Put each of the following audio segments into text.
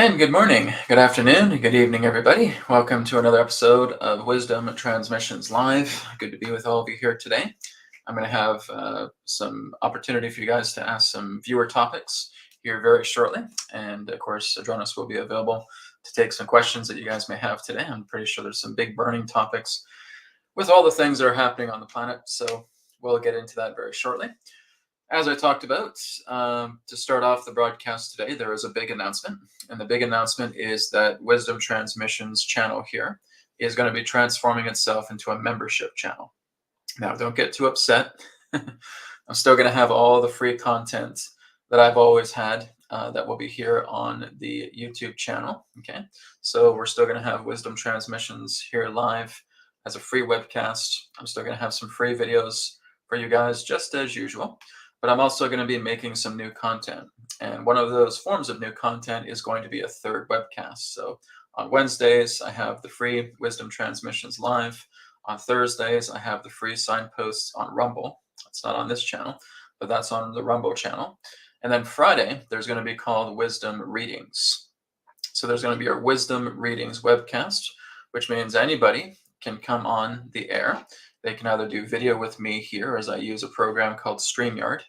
And good morning, good afternoon, good evening, everybody. Welcome to another episode of Wisdom Transmissions Live. Good to be with all of you here today. I'm going to have some opportunity for you guys to ask some viewer topics here very shortly. And of course, Adronis will be available to take some questions that you guys may have today. I'm pretty sure there's some big burning topics with all the things that are happening on the planet. So we'll get into that very shortly. As I talked about, to start off the broadcast today, there is a big announcement. And the big announcement is that Wisdom Transmissions channel here is going to be transforming itself into a membership channel. Now, don't get too upset. I'm still going to have all the free content that I've always had that will be here on the YouTube channel. Okay, so we're still going to have Wisdom Transmissions here live as a free webcast. I'm still going to have some free videos for you guys, just as usual. But I'm also going to be making some new content. And one of those forms of new content is going to be a third webcast. So on Wednesdays, I have the free Wisdom Transmissions Live. On Thursdays, I have the free signposts on Rumble. It's not on this channel, but that's on the Rumble channel. And then Friday, there's going to be called Wisdom Readings. So there's going to be a Wisdom Readings webcast, which means anybody can come on the air. They can either do video with me here, as I use a program called StreamYard,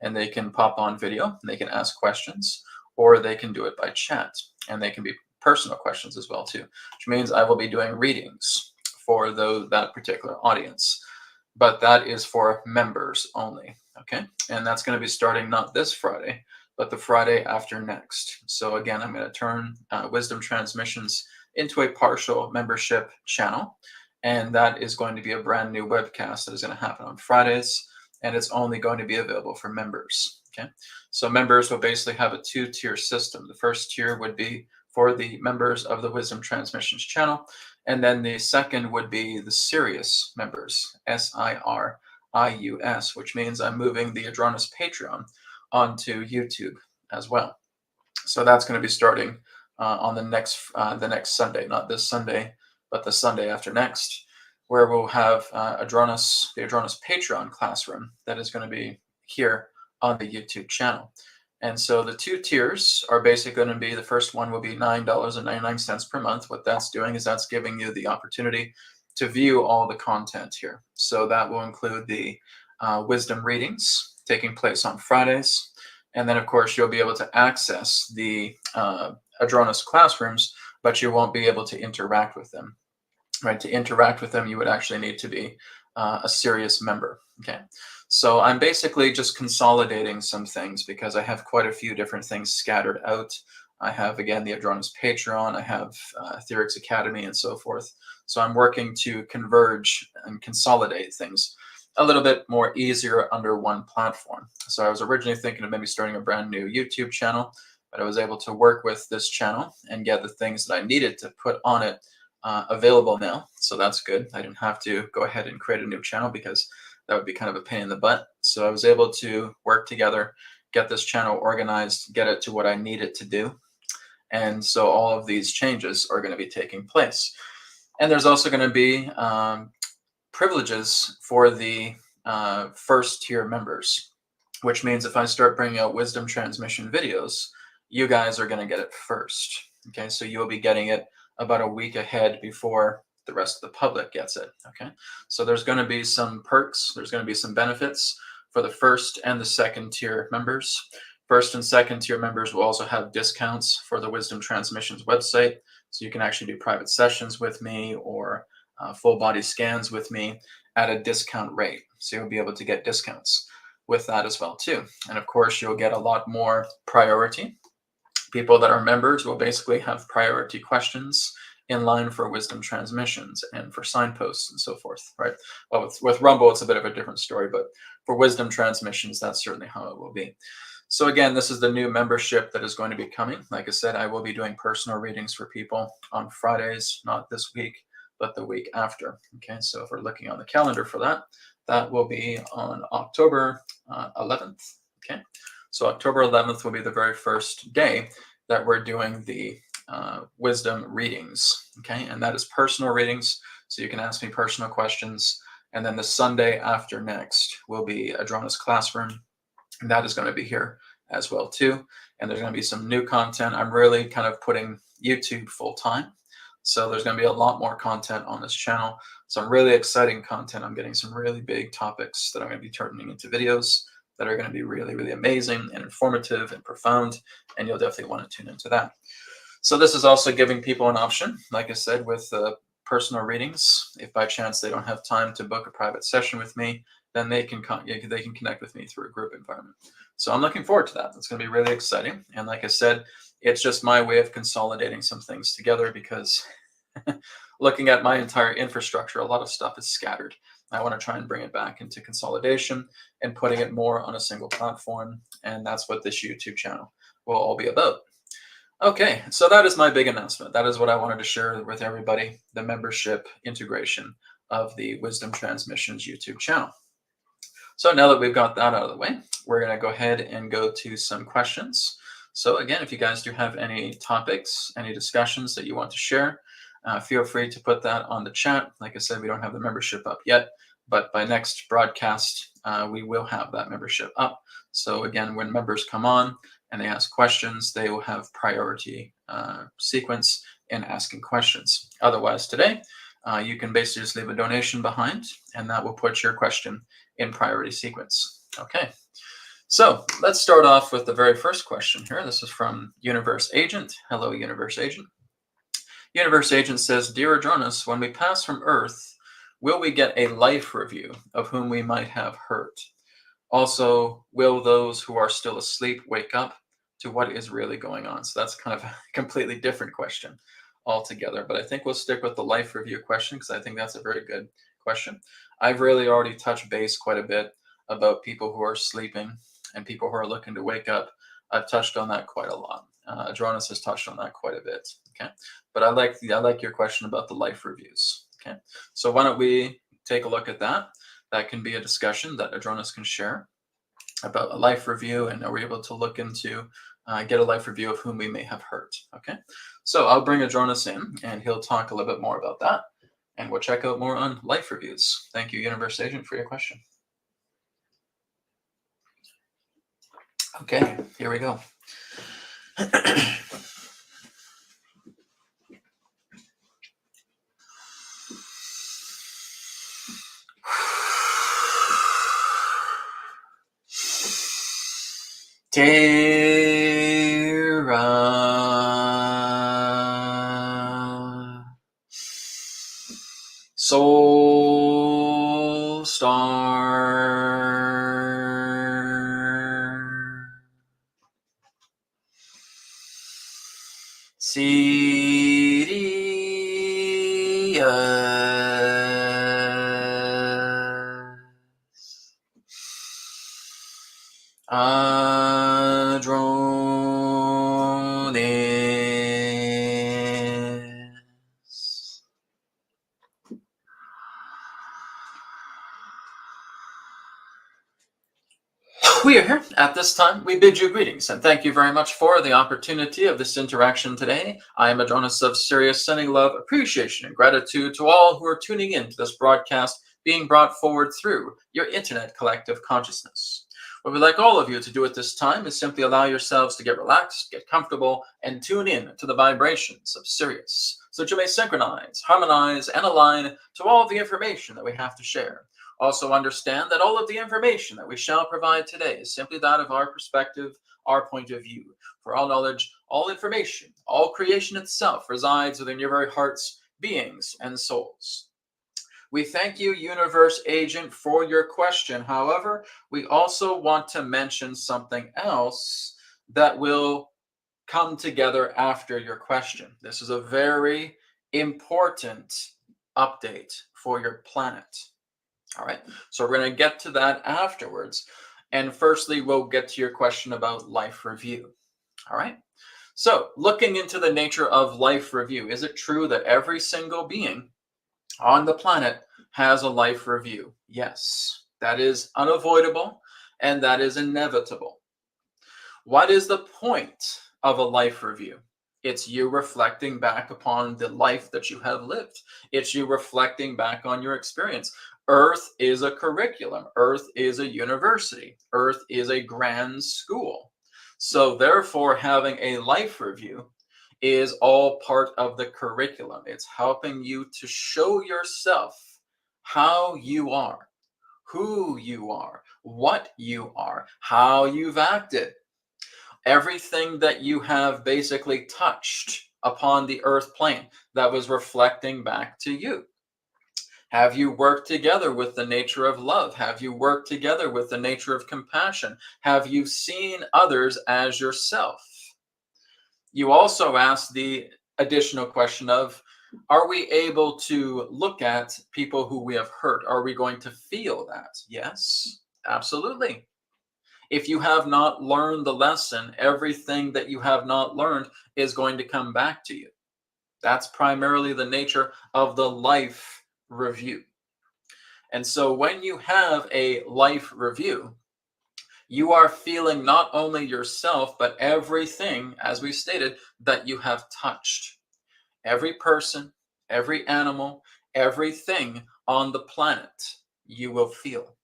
and they can pop on video, and they can ask questions, or they can do it by chat, and they can be personal questions as well too, which means I will be doing readings for that particular audience. But that is for members only, okay? And that's going to be starting not this Friday, but the Friday after next. So again, I'm going to turn Wisdom Transmissions into a partial membership channel. And that is going to be a brand new webcast that is going to happen on Fridays, and it's only going to be available for members. Okay, so members will basically have a two-tier system. The first tier would be for the members of the Wisdom Transmissions channel, and then the second would be the Sirius members, SIRIUS, which means I'm moving the Adronis Patreon onto YouTube as well. So that's going to be starting on the next Sunday, not this Sunday, but the Sunday after next, where we'll have the Adronis Patreon classroom that is going to be here on the YouTube channel. And so the two tiers are basically going to be, the first one will be $9.99 per month. What that's doing is that's giving you the opportunity to view all the content here. So that will include the wisdom readings taking place on Fridays. And then, of course, you'll be able to access the Adronis classrooms, but you won't be able to interact with them. Right? To interact with them, you would actually need to be a Sirius member. Okay, so I'm basically just consolidating some things because I have quite a few different things scattered out. I have, again, the Adronis Patreon, I have Theorix Academy, and so forth. So I'm working to converge and consolidate things a little bit more easier under one platform. So I was originally thinking of maybe starting a brand new YouTube channel, but I was able to work with this channel and get the things that I needed to put on it available now. So that's good. I didn't have to go ahead and create a new channel because that would be kind of a pain in the butt. So I was able to work together, get this channel organized, get it to what I need it to do. And so all of these changes are going to be taking place. And there's also going to be privileges for the first tier members, which means if I start bringing out Wisdom Transmission videos, you guys are going to get it first. Okay, so you'll be getting it about a week ahead before the rest of the public gets it. Okay, so there's going to be some perks, there's going to be some benefits for the first and the second tier members. First and second tier members will also have discounts for the Wisdom Transmissions website, so you can actually do private sessions with me or full body scans with me at a discount rate. So you'll be able to get discounts with that as well too. And of course, you'll get a lot more priority. People that are members will basically have priority questions in line for Wisdom Transmissions and for signposts and so forth, right? Well, with Rumble, it's a bit of a different story, but for Wisdom Transmissions, that's certainly how it will be. So again, this is the new membership that is going to be coming. Like I said, I will be doing personal readings for people on Fridays, not this week, but the week after. Okay, so if we're looking on the calendar for that, that will be on October 11th. Okay, so October 11th will be the very first day that we're doing the wisdom readings. Okay, and that is personal readings, so you can ask me personal questions. And then the Sunday after next will be Adronis Classroom, and that is going to be here as well too. And there's going to be some new content. I'm really kind of putting YouTube full time. So there's going to be a lot more content on this channel. Some really exciting content. I'm getting some really big topics that I'm going to be turning into videos that are going to be really, really amazing and informative and profound. And you'll definitely want to tune into that. So this is also giving people an option, like I said, with personal readings. If by chance they don't have time to book a private session with me, then they can connect with me through a group environment. So I'm looking forward to that. It's going to be really exciting. And like I said, it's just my way of consolidating some things together, because looking at my entire infrastructure, a lot of stuff is scattered. I want to try and bring it back into consolidation and putting it more on a single platform. And that's what this YouTube channel will all be about. Okay, so that is my big announcement. That is what I wanted to share with everybody, the membership integration of the Wisdom Transmissions YouTube channel. So now that we've got that out of the way, we're going to go ahead and go to some questions. So again, if you guys do have any topics, any discussions that you want to share, feel free to put that on the chat. Like I said, we don't have the membership up yet, but by next broadcast, we will have that membership up. So again, when members come on and they ask questions, they will have priority sequence in asking questions. Otherwise, today, you can basically just leave a donation behind, and that will put your question in priority sequence. Okay, so let's start off with the very first question here. This is from Universe Agent. Hello, Universe Agent. Universe Agent says, Dear Adronis, when we pass from Earth, will we get a life review of whom we might have hurt? Also, will those who are still asleep wake up to what is really going on? So that's kind of a completely different question altogether, but I think we'll stick with the life review question because I think that's a very good question. I've really already touched base quite a bit about people who are sleeping and people who are looking to wake up. I've touched on that quite a lot. Adronis has touched on that quite a bit. Okay, but I like your question about the life reviews. Okay, so why don't we take a look at that? That can be a discussion that Adronis can share about a life review, and are we able to look into get a life review of whom we may have hurt. Okay, so I'll bring Adronis in, and he'll talk a little bit more about that, and we'll check out more on life reviews. Thank you, Universe Agent, for your question. Okay, here we go. Terra Soul Star Sirius Adronis. We are here at this time. We bid you greetings and thank you very much for the opportunity of this interaction today. I am Adronis of Sirius, sending love, appreciation, and gratitude to all who are tuning in to this broadcast being brought forward through your internet collective consciousness. What we'd like all of you to do at this time is simply allow yourselves to get relaxed, get comfortable, and tune in to the vibrations of Sirius, so that you may synchronize, harmonize, and align to all of the information that we have to share. Also understand that all of the information that we shall provide today is simply that of our perspective, our point of view. For all knowledge, all information, all creation itself resides within your very hearts, beings, and souls. We thank you, Universe Agent, for your question. However, we also want to mention something else that will come together after your question. This is a very important update for your planet. All right, so we're going to get to that afterwards. And firstly, we'll get to your question about life review. All right, so looking into the nature of life review, is it true that every single being on the planet has a life review? Yes, that is unavoidable and that is inevitable. What is the point of a life review? It's you reflecting back upon the life that you have lived. It's you reflecting back on your experience. Earth is a curriculum. Earth is a university. Earth is a grand school. So therefore, having a life review is all part of the curriculum. It's helping you to show yourself how you are, who you are, what you are, how you've acted, everything that you have basically touched upon the earth plane that was reflecting back to you. Have you worked together with the nature of love? Have you worked together with the nature of compassion? Have you seen others as yourself? You also ask the additional question of, are we able to look at people who we have hurt? Are we going to feel that? Yes, absolutely. If you have not learned the lesson, everything that you have not learned is going to come back to you. That's primarily the nature of the life review. And so when you have a life review, you are feeling not only yourself, but everything, as we stated, that you have touched. Every person, every animal, everything on the planet, you will feel.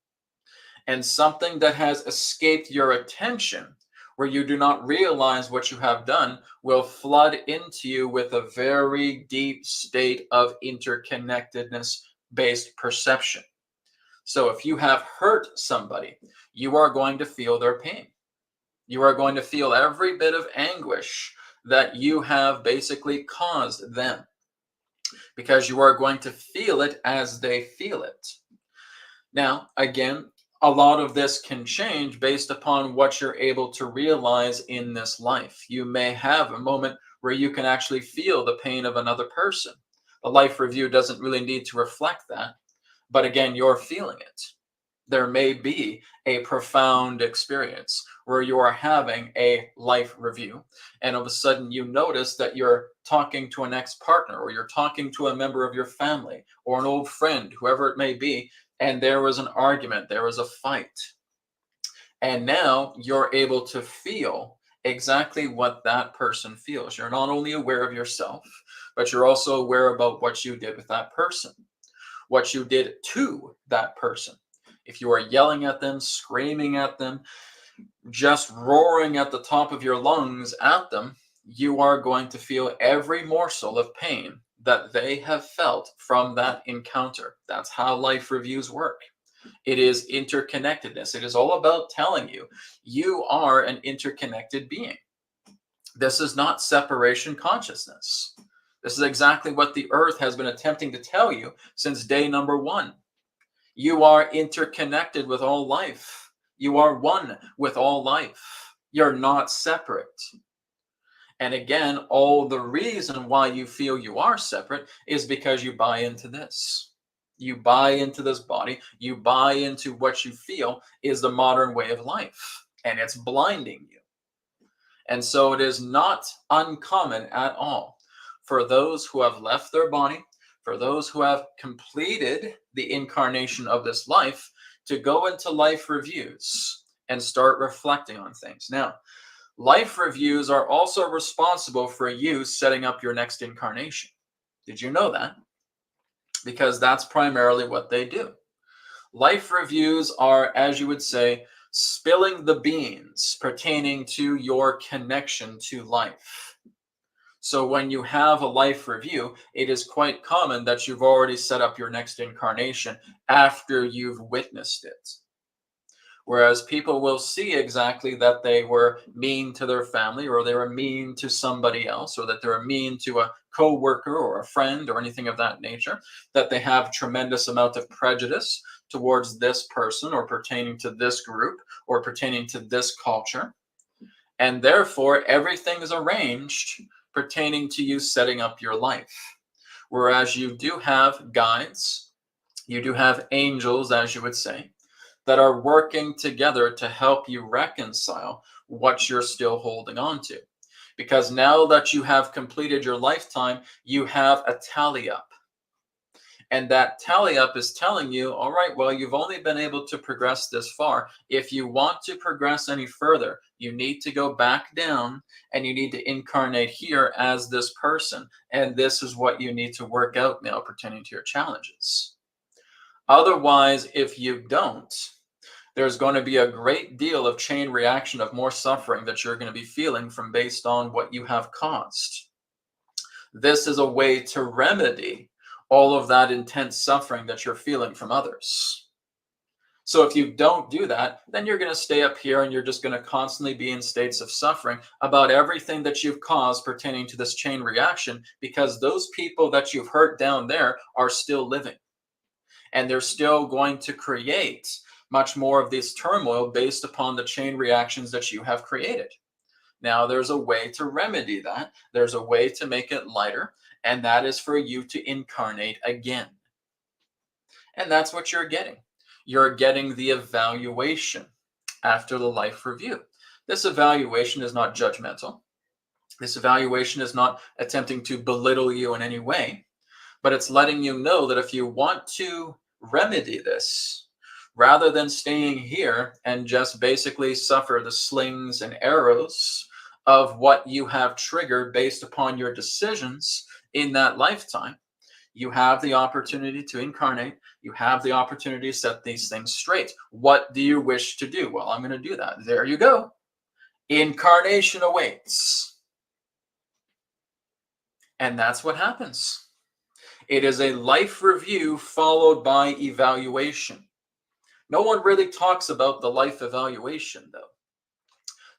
And something that has escaped your attention, where you do not realize what you have done, will flood into you with a very deep state of interconnectedness based perception. So if you have hurt somebody, you are going to feel their pain. You are going to feel every bit of anguish that you have basically caused them, because you are going to feel it as they feel it. Now, again, a lot of this can change based upon what you're able to realize in this life. You may have a moment where you can actually feel the pain of another person. The life review doesn't really need to reflect that, but again, you're feeling it. There may be a profound experience where you are having a life review, and all of a sudden you notice that you're talking to an ex-partner, or you're talking to a member of your family, or an old friend, whoever it may be, and there was an argument, there was a fight. And now you're able to feel exactly what that person feels. You're not only aware of yourself, but you're also aware about what you did with that person, what you did to that person. If you are yelling at them, screaming at them, just roaring at the top of your lungs at them, you are going to feel every morsel of pain that they have felt from that encounter. That's how life reviews work. It is interconnectedness. It is all about telling you, you are an interconnected being. This is not separation consciousness. This is exactly what the earth has been attempting to tell you since day number one. You are interconnected with all life. You are one with all life. You're not separate. And again, all the reason why you feel you are separate is because you buy into this. You buy into this body. You buy into what you feel is the modern way of life, and it's blinding you. And so it is not uncommon at all for those who have left their body, for those who have completed the incarnation of this life, to go into life reviews and start reflecting on things. Now, life reviews are also responsible for you setting up your next incarnation. Did you know that? Because that's primarily what they do. Life reviews are, as you would say, spilling the beans pertaining to your connection to life. So when you have a life review, it is quite common that you've already set up your next incarnation after you've witnessed it. Whereas people will see exactly that they were mean to their family, or they were mean to somebody else, or that they were mean to a co-worker or a friend or anything of that nature, that they have tremendous amount of prejudice towards this person, or pertaining to this group, or pertaining to this culture. And therefore, everything is arranged pertaining to you setting up your life. Whereas you do have guides, you do have angels, as you would say, that are working together to help you reconcile what you're still holding on to. Because now that you have completed your lifetime, you have a tally up. And that tally up is telling you, all right, well, you've only been able to progress this far. If you want to progress any further, you need to go back down, and you need to incarnate here as this person. And this is what you need to work out now pertaining to your challenges. Otherwise, if you don't, There's going to be a great deal of chain reaction of more suffering that you're going to be feeling from based on what you have caused. This is a way to remedy all of that intense suffering that you're feeling from others. So if you don't do that, then you're going to stay up here and you're just going to constantly be in states of suffering about everything that you've caused pertaining to this chain reaction, because those people that you've hurt down there are still living. And they're still going to create much more of this turmoil based upon the chain reactions that you have created. Now, there's a way to remedy that. There's a way to make it lighter, and that is for you to incarnate again. And that's what you're getting. You're getting the evaluation after the life review. This evaluation is not judgmental. This evaluation is not attempting to belittle you in any way, but it's letting you know that if you want to remedy this, rather than staying here and just basically suffer the slings and arrows of what you have triggered based upon your decisions in that lifetime, you have the opportunity to incarnate. You have the opportunity to set these things straight. What do you wish to do? Well, I'm going to do that. There you go. Incarnation awaits. And that's what happens. It is a life review followed by evaluation. No one really talks about the life evaluation, though.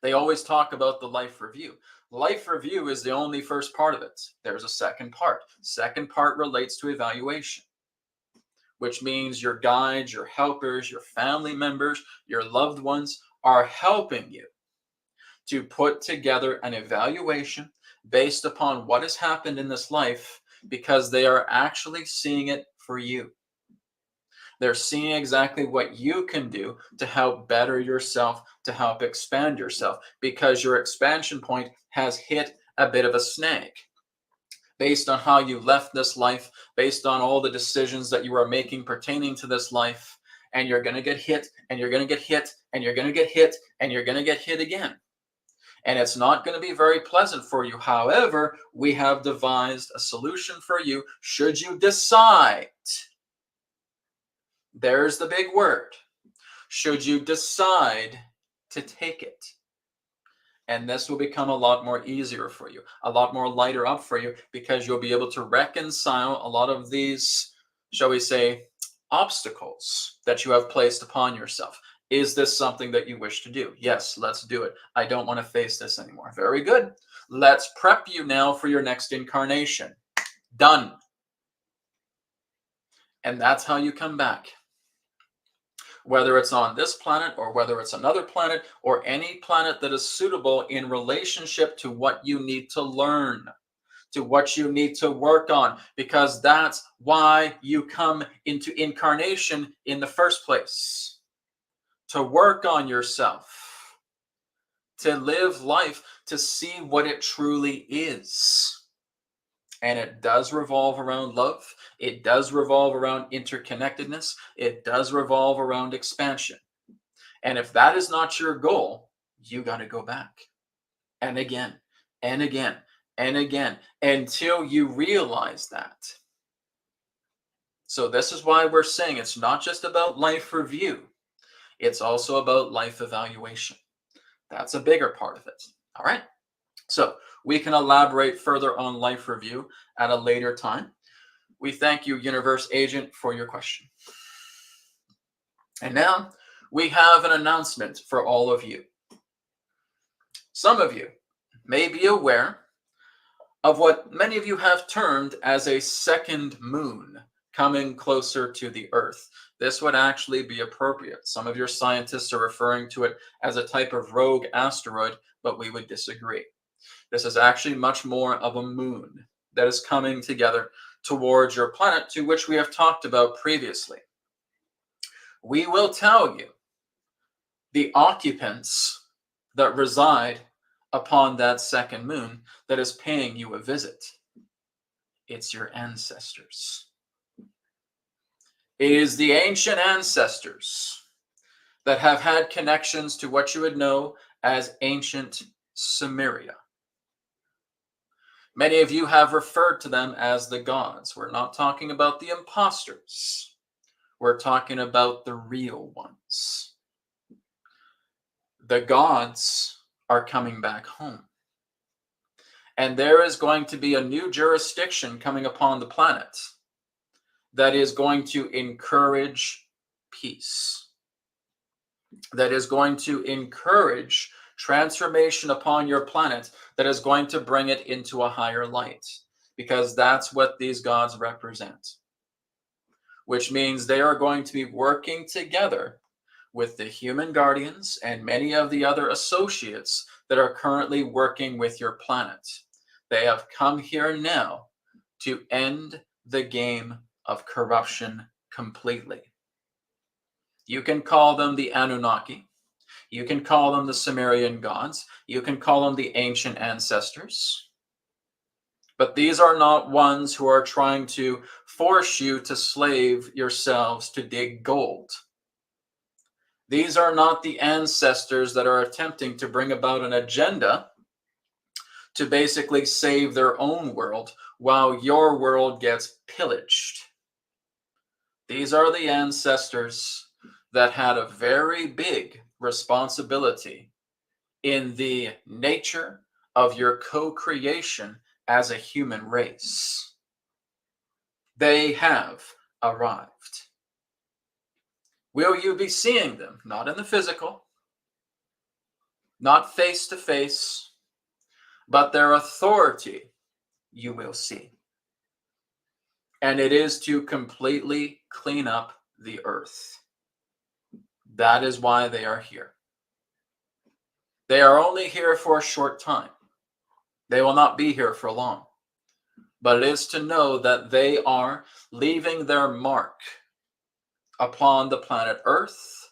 They always talk about the life review. Life review is the only first part of it. There's a second part. Second part relates to evaluation, which means your guides, your helpers, your family members, your loved ones are helping you to put together an evaluation based upon what has happened in this life, because they are actually seeing it for you. They're seeing exactly what you can do to help better yourself, to help expand yourself, because your expansion point has hit a bit of a snag. Based on how you left this life, based on all the decisions that you are making pertaining to this life, and you're going to get hit, and you're going to get hit, and you're going to get hit, and you're going to get hit again. And it's not going to be very pleasant for you. However, we have devised a solution for you should you decide. There's the big word. Should you decide to take it. And this will become a lot more easier for you, a lot more lighter up for you, because you'll be able to reconcile a lot of these, shall we say, obstacles that you have placed upon yourself. Is this something that you wish to do? Yes, let's do it. I don't want to face this anymore. Very good. Let's prep you now for your next incarnation. Done. And that's how you come back. Whether it's on this planet or whether it's another planet or any planet that is suitable in relationship to what you need to learn, to what you need to work on, because that's why you come into incarnation in the first place. To work on yourself, to live life, to see what it truly is. And it does revolve around love. It does revolve around interconnectedness. It does revolve around expansion. And if that is not your goal, you got to go back. And again, and again, and again, until you realize that. So this is why we're saying it's not just about life review. It's also about life evaluation. That's a bigger part of it. All right. So we can elaborate further on life review at a later time. We thank you, Universe Agent, for your question. And now we have an announcement for all of you. Some of you may be aware of what many of you have termed as a second moon coming closer to the Earth. This would actually be appropriate. Some of your scientists are referring to it as a type of rogue asteroid, but we would disagree. This is actually much more of a moon that is coming together towards your planet, to which we have talked about previously. We will tell you the occupants that reside upon that second moon that is paying you a visit. It's your ancestors. It is the ancient ancestors that have had connections to what you would know as ancient Sumeria. Many of you have referred to them as the gods. We're not talking about the imposters. We're talking about the real ones. the gods are coming back home. And there is going to be a new jurisdiction coming upon the planet that is going to encourage peace, that is going to encourage transformation upon your planet, that is going to bring it into a higher light, because that's what these gods represent, which means they are going to be working together with the human guardians and many of the other associates that are currently working with your planet. They have come here now to end the game of corruption completely. You can call them the Anunnaki. You can call them the Sumerian gods. You can call them the ancient ancestors. But these are not ones who are trying to force you to slave yourselves to dig gold. These are not the ancestors that are attempting to bring about an agenda to basically save their own world while your world gets pillaged. These are the ancestors that had a very big responsibility in the nature of your co-creation as a human race. They have arrived. Will you be seeing them? Not in the physical, not face to face, but their authority you will see. And it is to completely clean up the earth. That is why they are here. They are only here for a short time. They will not be here for long. But it is to know that they are leaving their mark upon the planet Earth,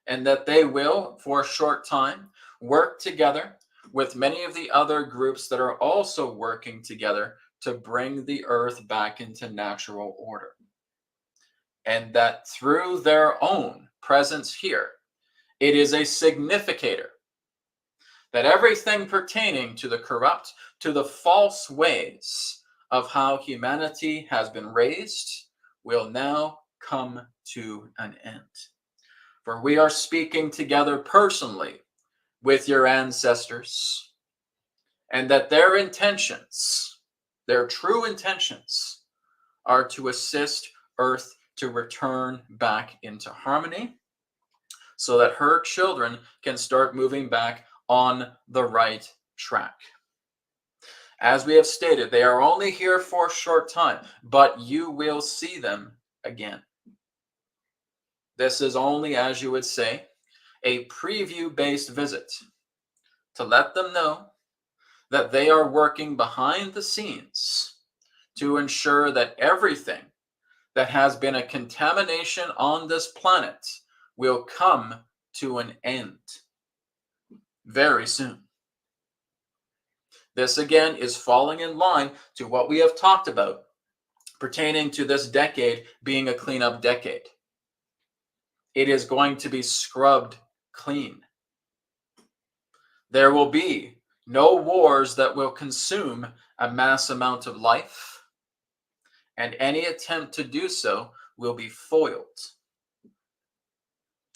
and that they will, for a short time, work together with many of the other groups that are also working together to bring the Earth back into natural order. And that through their own presence here, it is a significator that everything pertaining to the corrupt, to the false ways of how humanity has been raised, will now come to an end. For we are speaking together personally with your ancestors, and that their intentions, their true intentions, are to assist Earth to return back into harmony so that her children can start moving back on the right track. As we have stated, they are only here for a short time, but you will see them again. This is only, as you would say, a preview-based visit to let them know that they are working behind the scenes to ensure that everything that has been a contamination on this planet will come to an end very soon. This again is falling in line to what we have talked about pertaining to this decade being a cleanup decade. It is going to be scrubbed clean. There will be no wars that will consume a mass amount of life, and any attempt to do so will be foiled.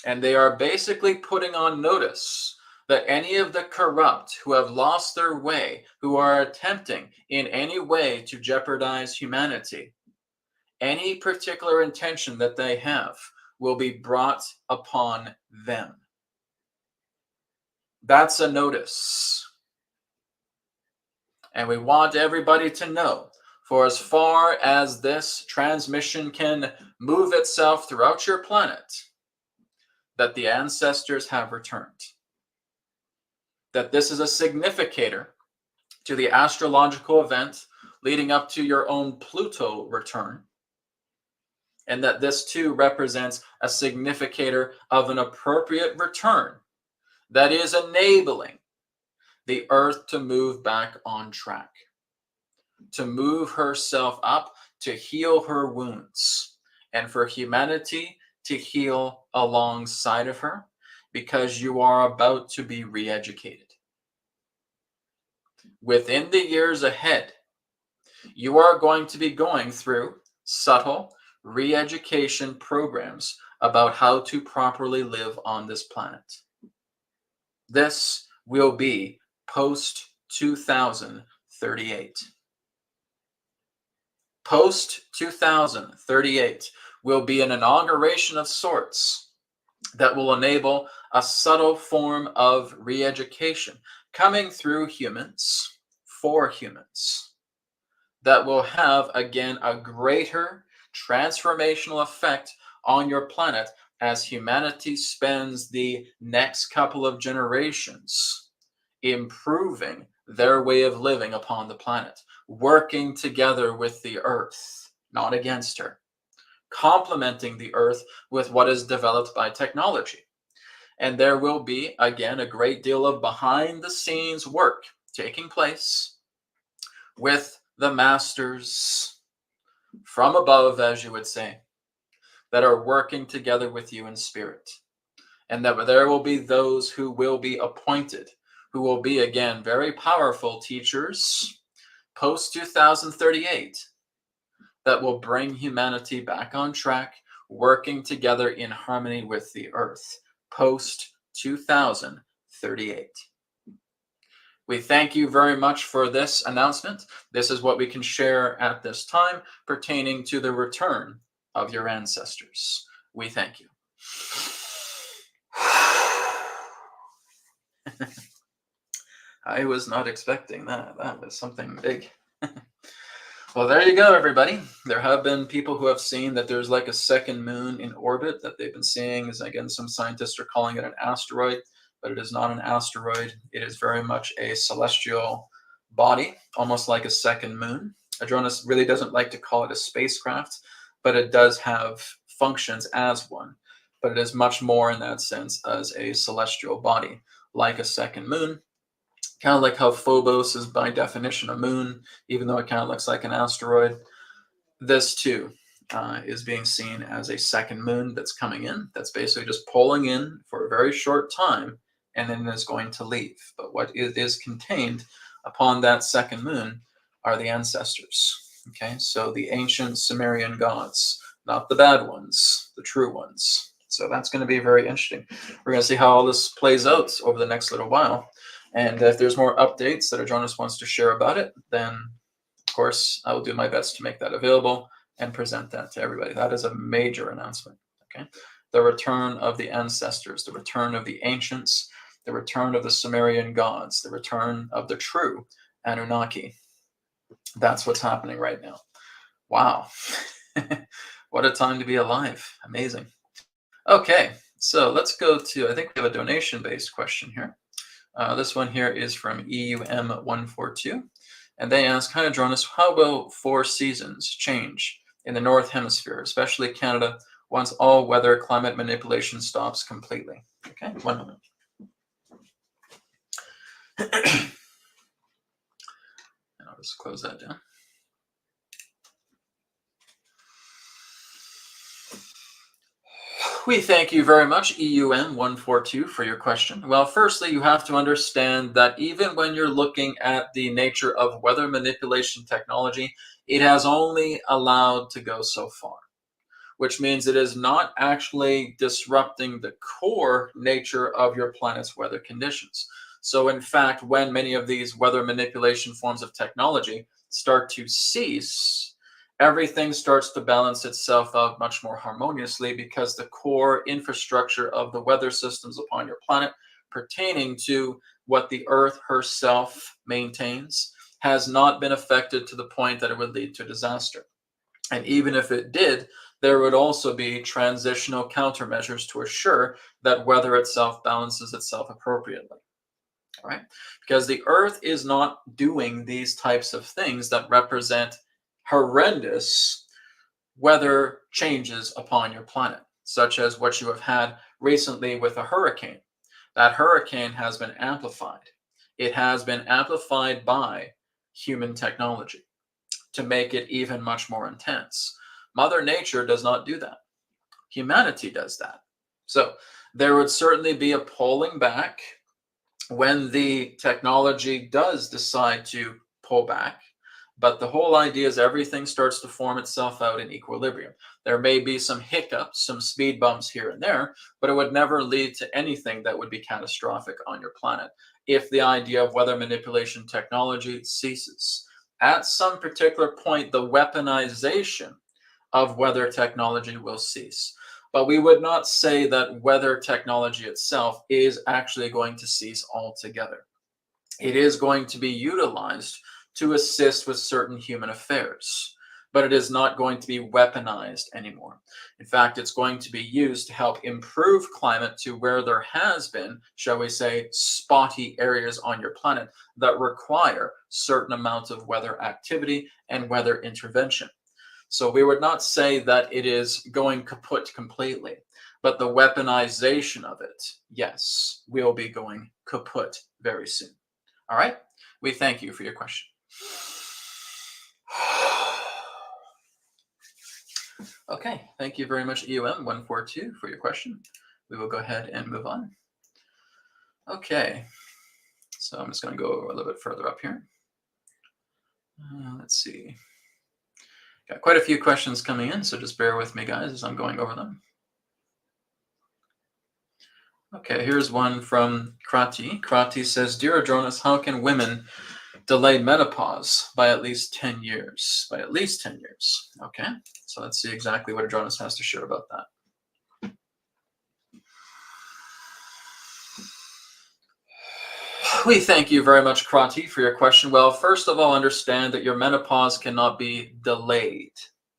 And they are basically putting on notice that any of the corrupt who have lost their way, who are attempting in any way to jeopardize humanity, any particular intention that they have will be brought upon them. That's a notice. And we want everybody to know, for as far as this transmission can move itself throughout your planet, that the ancestors have returned. That this is a significator to the astrological event leading up to your own Pluto return. And that this too represents a significator of an appropriate return that is enabling the Earth to move back on track, to move herself up, to heal her wounds, and for humanity to heal alongside of her, because you are about to be re-educated. Within the years ahead, you are going to be going through subtle re-education programs about how to properly live on this planet. This will be post 2038. Post 2038 will be an inauguration of sorts that will enable a subtle form of re-education coming through humans for humans that will have, again, a greater transformational effect on your planet as humanity spends the next couple of generations improving their way of living upon the planet, working together with the earth, not against her, complementing the earth with what is developed by technology. And there will be, again, a great deal of behind the scenes work taking place with the masters from above, as you would say, that are working together with you in spirit. And that there will be those who will be appointed, who will be, again, very powerful teachers post 2038 that will bring humanity back on track, working together in harmony with the earth post 2038. We thank you very much for this announcement. This is what we can share at this time pertaining to the return of your ancestors. We thank you. I was not expecting that. That was something big. Well, there you go, everybody. There have been people who have seen that there's like a second moon in orbit that they've been seeing. As again, some scientists are calling it an asteroid, but it is not an asteroid. It is very much a celestial body, almost like a second moon. Adronis really doesn't like to call it a spacecraft, but it does have functions as one. But it is much more in that sense as a celestial body, like a second moon. Kind of like how Phobos is by definition a moon, even though it kind of looks like an asteroid. This too is being seen as a second moon that's coming in, that's basically just pulling in for a very short time and then is going to leave. But what is contained upon that second moon are the ancestors. Okay, so the ancient Sumerian gods, not the bad ones, the true ones. So that's going to be very interesting. We're going to see how all this plays out over the next little while. And if there's more updates that Adronis wants to share about it, then, of course, I will do my best to make that available and present that to everybody. That is a major announcement, okay? The return of the ancestors, the return of the ancients, the return of the Sumerian gods, the return of the true Anunnaki. That's what's happening right now. Wow. What a time to be alive. Amazing. Okay, so let's go to, I think we have a donation-based question here. This one here is from EUM142, and they ask, hi Adronis, how will 4 seasons change in the North Hemisphere, especially Canada, once all weather climate manipulation stops completely? Okay, 1 moment. And I'll just close that down. We thank you very much, EUM142, for your question. Well, firstly, you have to understand that even when you're looking at the nature of weather manipulation technology, it has only allowed to go so far, which means it is not actually disrupting the core nature of your planet's weather conditions. So in fact, when many of these weather manipulation forms of technology start to cease, everything starts to balance itself out much more harmoniously, because the core infrastructure of the weather systems upon your planet pertaining to what the Earth herself maintains has not been affected to the point that it would lead to disaster. And even if it did, there would also be transitional countermeasures to assure that weather itself balances itself appropriately. All right? Because the Earth is not doing these types of things that represent horrendous weather changes upon your planet, such as what you have had recently with a hurricane. That hurricane has been amplified. It has been amplified by human technology to make it even much more intense. Mother Nature does not do that. Humanity does that. So there would certainly be a pulling back when the technology does decide to pull back. But the whole idea is everything starts to form itself out in equilibrium. There may be some hiccups, some speed bumps here and there, but it would never lead to anything that would be catastrophic on your planet if the idea of weather manipulation technology ceases. At some particular point, the weaponization of weather technology will cease. But we would not say that weather technology itself is actually going to cease altogether. It is going to be utilized to assist with certain human affairs, but it is not going to be weaponized anymore. In fact, it's going to be used to help improve climate to where there has been, shall we say, spotty areas on your planet that require certain amounts of weather activity and weather intervention. So we would not say that it is going kaput completely, but the weaponization of it, yes, will be going kaput very soon. All right? We thank you for your question. Okay, thank you very much, EUM142, for your question. We will go ahead and move on. Okay, so I'm just going to go a little bit further up here. Let's see. Got quite a few questions coming in, so just bear with me, guys, as I'm going over them. Okay, here's one from Krati. Krati says, Dear Adronis, how can women delay menopause by at least 10 years? By at least 10 years. Okay, so let's see exactly what Adronis has to share about that. We thank you very much, Krati, for your question. Well, first of all, understand that your menopause cannot be delayed.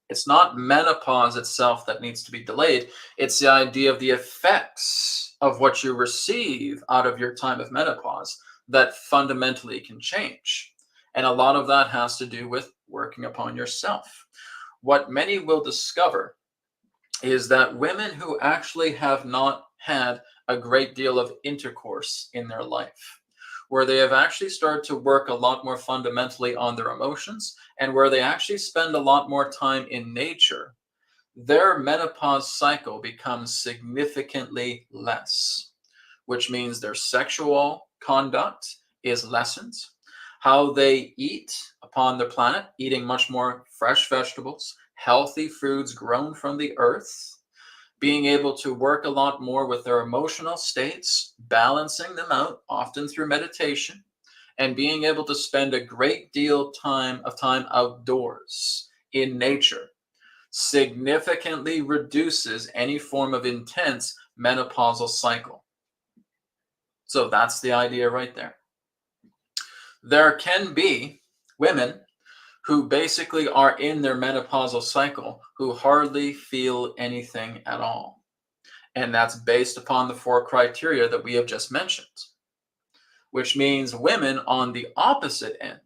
It's not menopause itself that needs to be delayed. It's the idea of the effects of what you receive out of your time of menopause that fundamentally can change. And a lot of that has to do with working upon yourself. What many will discover is that women who actually have not had a great deal of intercourse in their life, where they have actually started to work a lot more fundamentally on their emotions, and where they actually spend a lot more time in nature, their menopause cycle becomes significantly less, which means their sexual conduct is lessened. How they eat upon the planet, eating much more fresh vegetables, healthy foods grown from the earth, being able to work a lot more with their emotional states, balancing them out, often through meditation, and being able to spend a great deal of time outdoors in nature significantly reduces any form of intense menopausal cycle. So that's the idea right there. There can be women who basically are in their menopausal cycle who hardly feel anything at all. And that's based upon the 4 criteria that we have just mentioned, which means women on the opposite end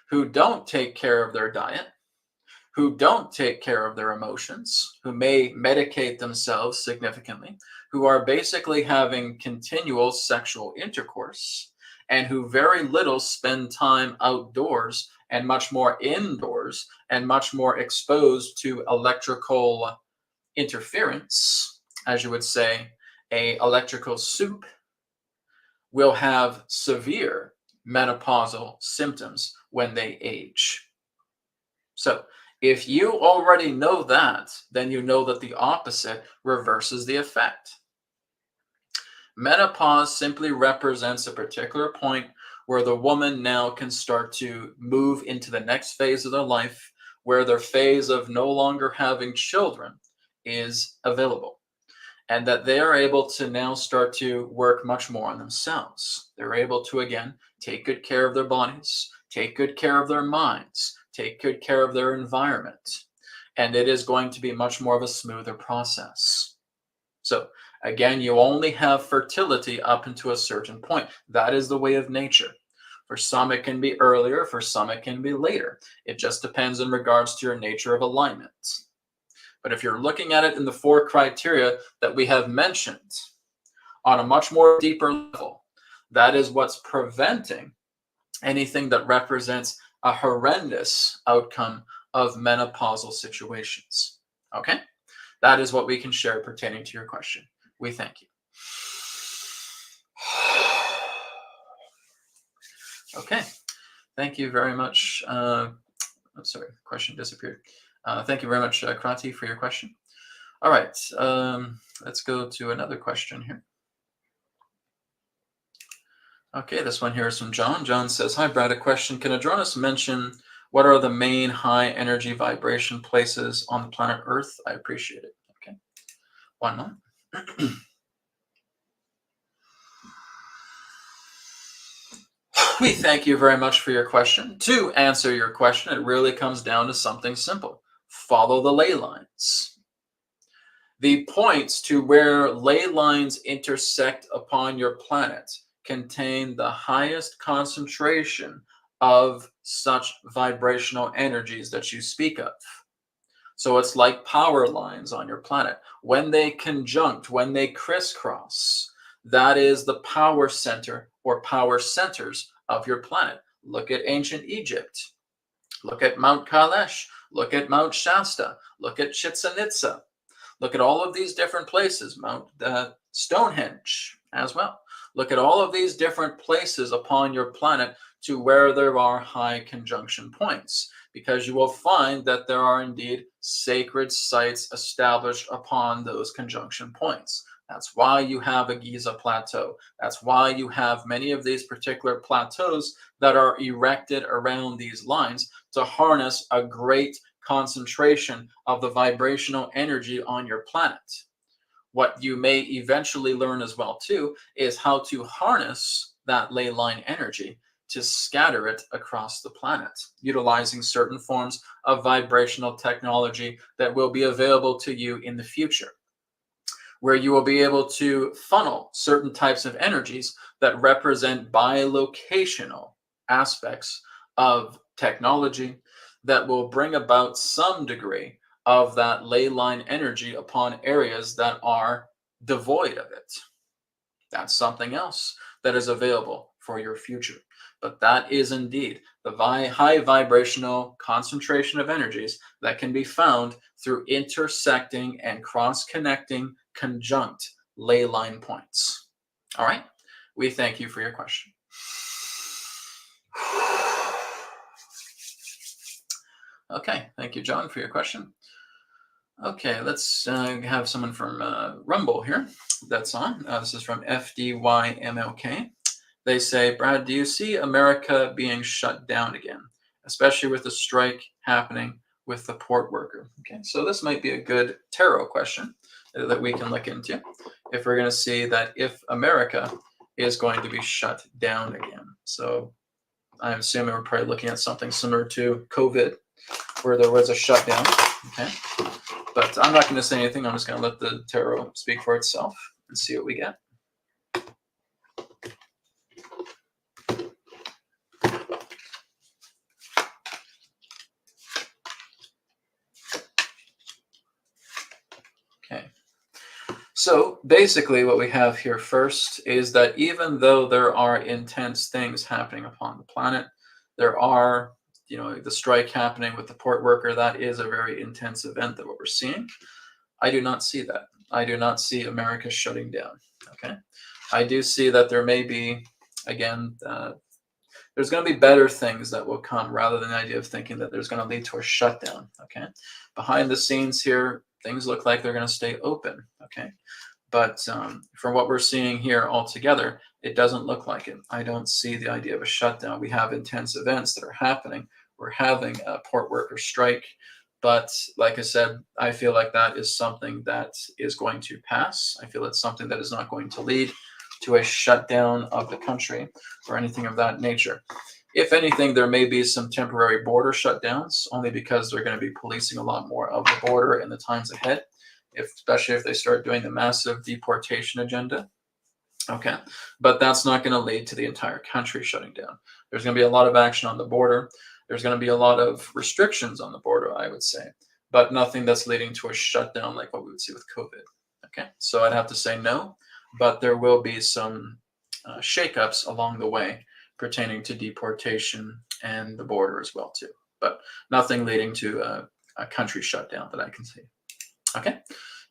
who don't take care of their diet, who don't take care of their emotions, who may medicate themselves significantly, who are basically having continual sexual intercourse, and who very little spend time outdoors and much more indoors and much more exposed to electrical interference, as you would say, a electrical soup, will have severe menopausal symptoms when they age. So if you already know that, then you know that the opposite reverses the effect. Menopause simply represents a particular point where the woman now can start to move into the next phase of their life, where their phase of no longer having children is available, and that they are able to now start to work much more on themselves. They're able to, again, take good care of their bodies, take good care of their minds, take good care of their environment, and it is going to be much more of a smoother process. So again, you only have fertility up into a certain point. That is the way of nature. For some, it can be earlier. For some, it can be later. It just depends in regards to your nature of alignment. But if you're looking at it in the 4 criteria that we have mentioned on a much more deeper level, that is what's preventing anything that represents a horrendous outcome of menopausal situations. Okay? That is what we can share pertaining to your question. We thank you. Okay. Thank you very much, I'm sorry, the question disappeared. Thank you very much, Krati, for your question. All right, let's go to another question here. Okay, this one here is from John. John says, hi, Brad, a question. Can Adronis mention what are the main high energy vibration places on the planet Earth? I appreciate it. Okay, one moment. We thank you very much for your question. To answer your question, it really comes down to something simple. Follow the ley lines. The points to where ley lines intersect upon your planet contain the highest concentration of such vibrational energies that you speak of. So it's like power lines on your planet. When they conjunct, when they crisscross, that is the power center or power centers of your planet. Look at ancient Egypt. Look at Mount Kailash. Look at Mount Shasta. Look at Chichen Itza. Look at all of these different places, Mount Stonehenge as well. Look at all of these different places upon your planet to where there are high conjunction points, because you will find that there are indeed sacred sites established upon those conjunction points. That's why you have a Giza plateau. That's why you have many of these particular plateaus that are erected around these lines to harness a great concentration of the vibrational energy on your planet. What you may eventually learn as well too is how to harness that ley line energy to scatter it across the planet, utilizing certain forms of vibrational technology that will be available to you in the future, where you will be able to funnel certain types of energies that represent bilocational aspects of technology that will bring about some degree of that ley line energy upon areas that are devoid of it. That's something else that is available for your future. But that is indeed the high vibrational concentration of energies that can be found through intersecting and cross-connecting conjunct ley line points. All right? We thank you for your question. Okay, thank you, John, for your question. Okay, let's have someone from Rumble here that's on. This is from FDYMLK. They say, Brad, do you see America being shut down again, especially with the strike happening with the port worker? Okay, so this might be a good tarot question that we can look into if we're going to see that if America is going to be shut down again. So I'm assuming we're probably looking at something similar to COVID, where there was a shutdown. Okay, but I'm not going to say anything. I'm just going to let the tarot speak for itself and see what we get. Okay. So basically what we have here first is that even though there are intense things happening upon the planet, there are, the strike happening with the port worker, that is a very intense event that what we're seeing. I do not see that. I do not see America shutting down. Okay. I do see that there may be, again, there's going to be better things that will come rather than the idea of thinking that there's going to lead to a shutdown. Okay. Behind the scenes here, things look like they're going to stay open. Okay. But from what we're seeing here altogether, it doesn't look like it. I don't see the idea of a shutdown. We have intense events that are happening. We're having a port worker strike. But like I said, I feel like that is something that is going to pass. I feel it's something that is not going to lead to a shutdown of the country or anything of that nature. If anything, there may be some temporary border shutdowns, only because they're going to be policing a lot more of the border in the times ahead, especially if they start doing the massive deportation agenda. Okay, but that's not going to lead to the entire country shutting down. There's going to be a lot of action on the border. There's going to be a lot of restrictions on the border, I would say, but nothing that's leading to a shutdown like what we would see with COVID. Okay, so I'd have to say no, but there will be some shakeups along the way pertaining to deportation and the border as well too, but nothing leading to a country shutdown that I can see. Okay,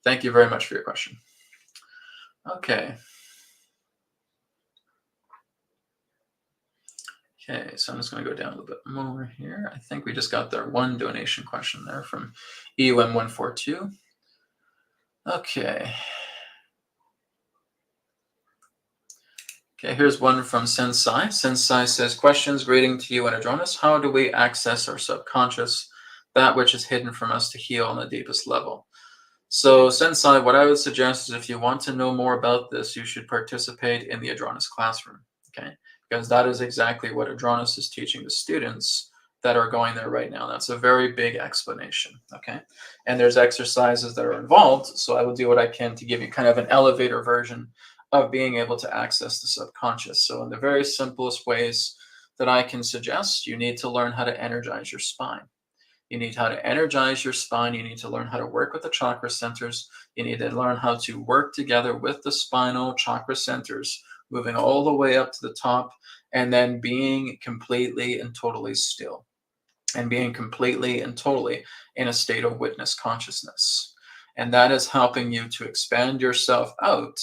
thank you very much for your question. Okay. Okay, so I'm just going to go down a little bit more here. I think we just got there one donation question there from EUM142. Okay. Okay, here's one from Sensei. Sensei says, questions, greeting to you and Adronis. How do we access our subconscious, that which is hidden from us, to heal on the deepest level? So, Sensei, what I would suggest is if you want to know more about this, you should participate in the Adronis classroom, okay? Because that is exactly what Adronis is teaching the students that are going there right now. That's a very big explanation, okay? And there's exercises that are involved, so I will do what I can to give you kind of an elevator version of being able to access the subconscious. So in the very simplest ways that I can suggest, you need to learn how to energize your spine. You need how to energize your spine. You need to learn how to work with the chakra centers. You need to learn how to work together with the spinal chakra centers, moving all the way up to the top, and then being completely and totally still, and being completely and totally in a state of witness consciousness. And that is helping you to expand yourself out,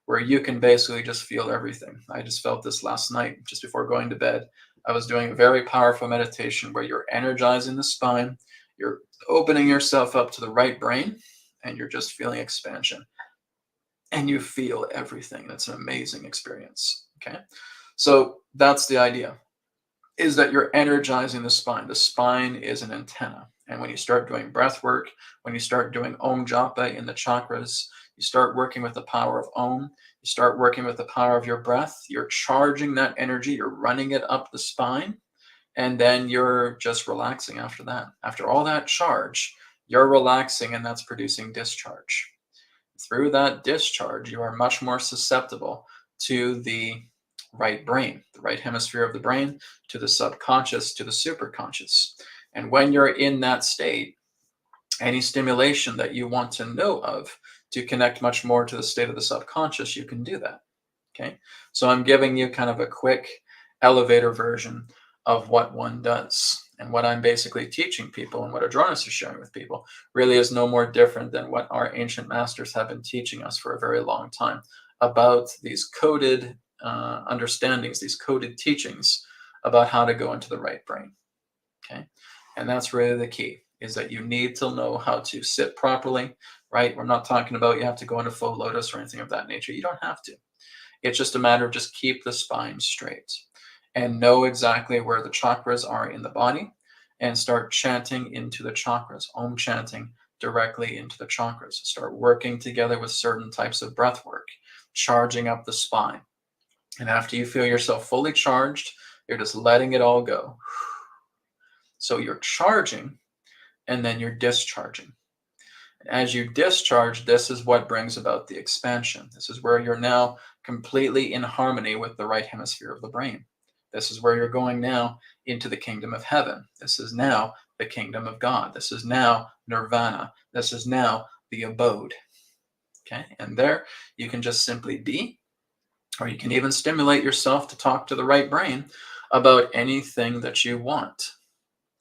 where you can basically just feel everything. I just felt this last night, just before going to bed. I was doing a very powerful meditation where you're energizing the spine, you're opening yourself up to the right brain, and you're just feeling expansion. And you feel everything. That's an amazing experience. Okay. So that's the idea, is that you're energizing the spine. The spine is an antenna. And when you start doing breath work, when you start doing Om Japa in the chakras, you start working with the power of Om, you start working with the power of your breath, you're charging that energy, you're running it up the spine, and then you're just relaxing after that. After all that charge, you're relaxing, and that's producing discharge. Through that discharge, you are much more susceptible to the right brain, the right hemisphere of the brain, to the subconscious, to the superconscious. And when you're in that state, any stimulation that you want to know of to connect much more to the state of the subconscious, you can do that. Okay. So I'm giving you kind of a quick elevator version of what one does. And what I'm basically teaching people, and what Adronis is sharing with people, really is no more different than what our ancient masters have been teaching us for a very long time about these coded understandings, these coded teachings about how to go into the right brain. Okay. And that's really the key, is that you need to know how to sit properly, right? We're not talking about you have to go into full lotus or anything of that nature. You don't have to. It's just a matter of just keep the spine straight and know exactly where the chakras are in the body, and start chanting into the chakras, Om chanting directly into the chakras. Start working together with certain types of breath work, charging up the spine. And after you feel yourself fully charged, you're just letting it all go. So you're charging, and then you're discharging. As you discharge, this is what brings about the expansion. This is where you're now completely in harmony with the right hemisphere of the brain. This is where you're going now into the kingdom of heaven. This is now the kingdom of God. This is now nirvana. This is now the abode. Okay, and there you can just simply be, or you can even stimulate yourself to talk to the right brain about anything that you want.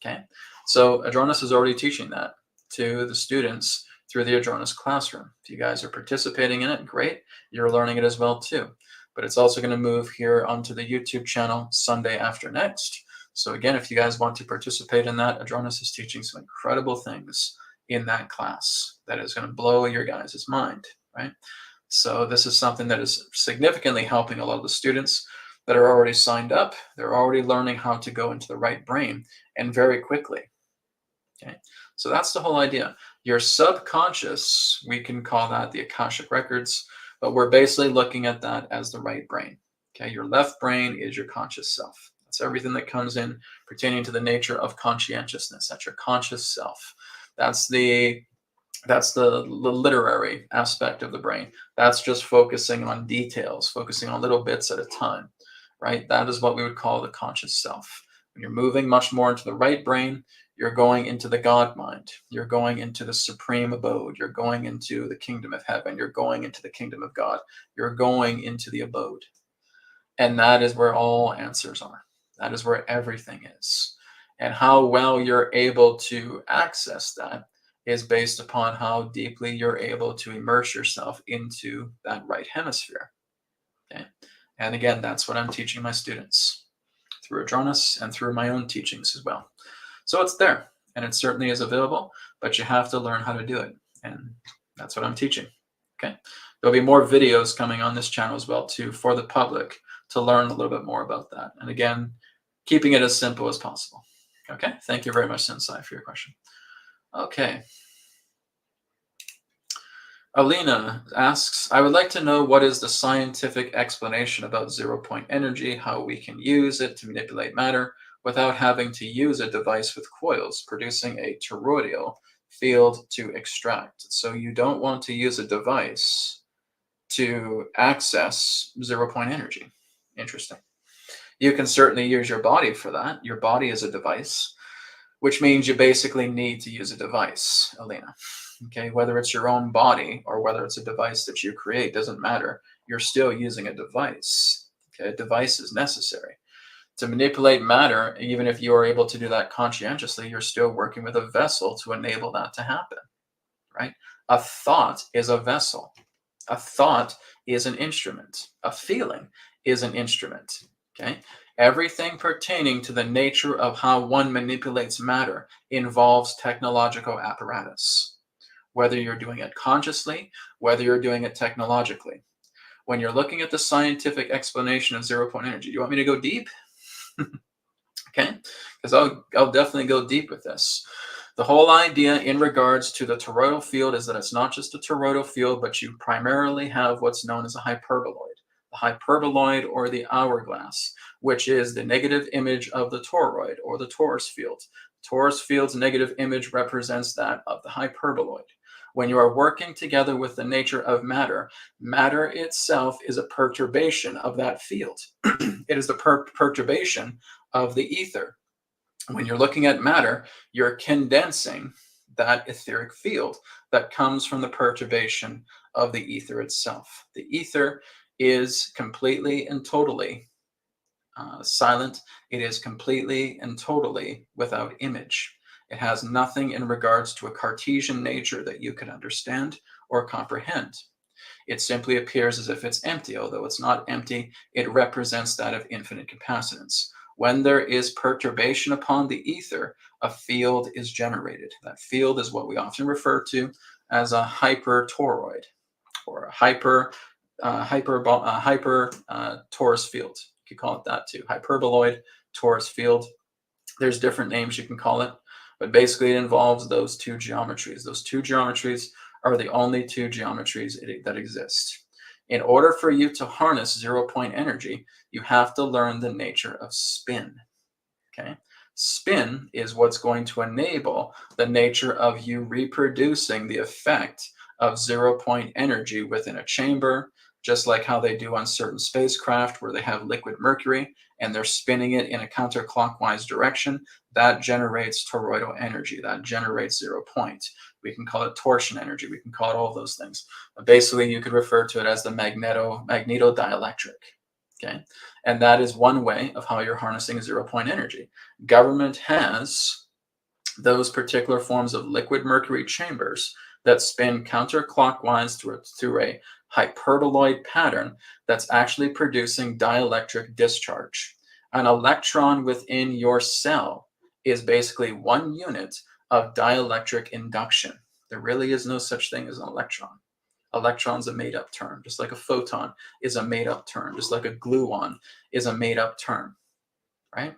Okay, so Adronis is already teaching that to the students through the Adronis classroom. If you guys are participating in it, great. You're learning it as well too. But it's also going to move here onto the YouTube channel Sunday after next. So again, if you guys want to participate in that, Adronis is teaching some incredible things in that class that is going to blow your guys' mind, right? So this is something that is significantly helping a lot of the students that are already signed up. They're already learning how to go into the right brain, and very quickly. Okay, so that's the whole idea. Your subconscious, we can call that the Akashic records, but we're basically looking at that as the right brain. Okay, your left brain is your conscious self. That's everything that comes in pertaining to the nature of conscientiousness. That's your conscious self. That's the literary aspect of the brain. That's just focusing on details, focusing on little bits at a time, right? That is what we would call the conscious self. When you're moving much more into the right brain, you're going into the God mind. You're going into the supreme abode. You're going into the kingdom of heaven. You're going into the kingdom of God. You're going into the abode. And that is where all answers are. That is where everything is. And how well you're able to access that is based upon how deeply you're able to immerse yourself into that right hemisphere. Okay. And again, that's what I'm teaching my students through Adronis and through my own teachings as well. So it's there, and it certainly is available, but you have to learn how to do it, and that's what I'm teaching. Okay, there'll be more videos coming on this channel as well too for the public to learn a little bit more about that. And again, keeping it as simple as possible. Okay, thank you very much, Sensei, for your question. Okay. Alina asks, I would like to know what is the scientific explanation about zero-point energy, how we can use it to manipulate matter without having to use a device with coils, producing a toroidal field to extract. So you don't want to use a device to access zero-point energy. Interesting. You can certainly use your body for that. Your body is a device, which means you basically need to use a device, Alina. Okay, whether it's your own body or whether it's a device that you create, doesn't matter. You're still using a device. Okay, a device is necessary. To manipulate matter, even if you are able to do that conscientiously, you're still working with a vessel to enable that to happen, right? A thought is a vessel. A thought is an instrument. A feeling is an instrument, okay? Everything pertaining to the nature of how one manipulates matter involves technological apparatus. Whether you're doing it consciously, whether you're doing it technologically. When you're looking at the scientific explanation of zero-point energy, do you want me to go deep? Okay, because I'll definitely go deep with this. The whole idea in regards to the toroidal field is that it's not just a toroidal field, but you primarily have what's known as a hyperboloid. The hyperboloid or the hourglass, which is the negative image of the toroid or the torus field. Torus field's negative image represents that of the hyperboloid. When you are working together with the nature of matter, matter itself is a perturbation of that field. It is the perturbation of the ether. When you're looking at matter, you're condensing that etheric field that comes from the perturbation of the ether itself. The ether is completely and totally silent. It is completely and totally without image. It has nothing in regards to a Cartesian nature that you can understand or comprehend. It simply appears as if it's empty, although it's not empty. It represents that of infinite capacitance. When there is perturbation upon the ether, a field is generated. That field is what we often refer to as a hypertoroid or a hyper torus field. You could call it that too. Hyperboloid, torus field. There's different names you can call it, but basically it involves those two geometries. Those two geometries are the only two geometries that exist. In order for you to harness zero-point energy, you have to learn the nature of spin. Okay? Spin is what's going to enable the nature of you reproducing the effect of zero-point energy within a chamber, just like how they do on certain spacecraft where they have liquid mercury and they're spinning it in a counterclockwise direction. That generates toroidal energy. That generates 0 point. We can call it torsion energy. We can call it all those things. But basically, you could refer to it as the magnetodielectric. Okay, and that is one way of how you're harnessing 0 point energy. Government has those particular forms of liquid mercury chambers that spin counterclockwise through a hyperboloid pattern that's actually producing dielectric discharge. An electron within your cell is basically 1 unit of dielectric induction. There really is no such thing as an electron. Electron's a made-up term, just like a photon is a made-up term, just like a gluon is a made-up term, right?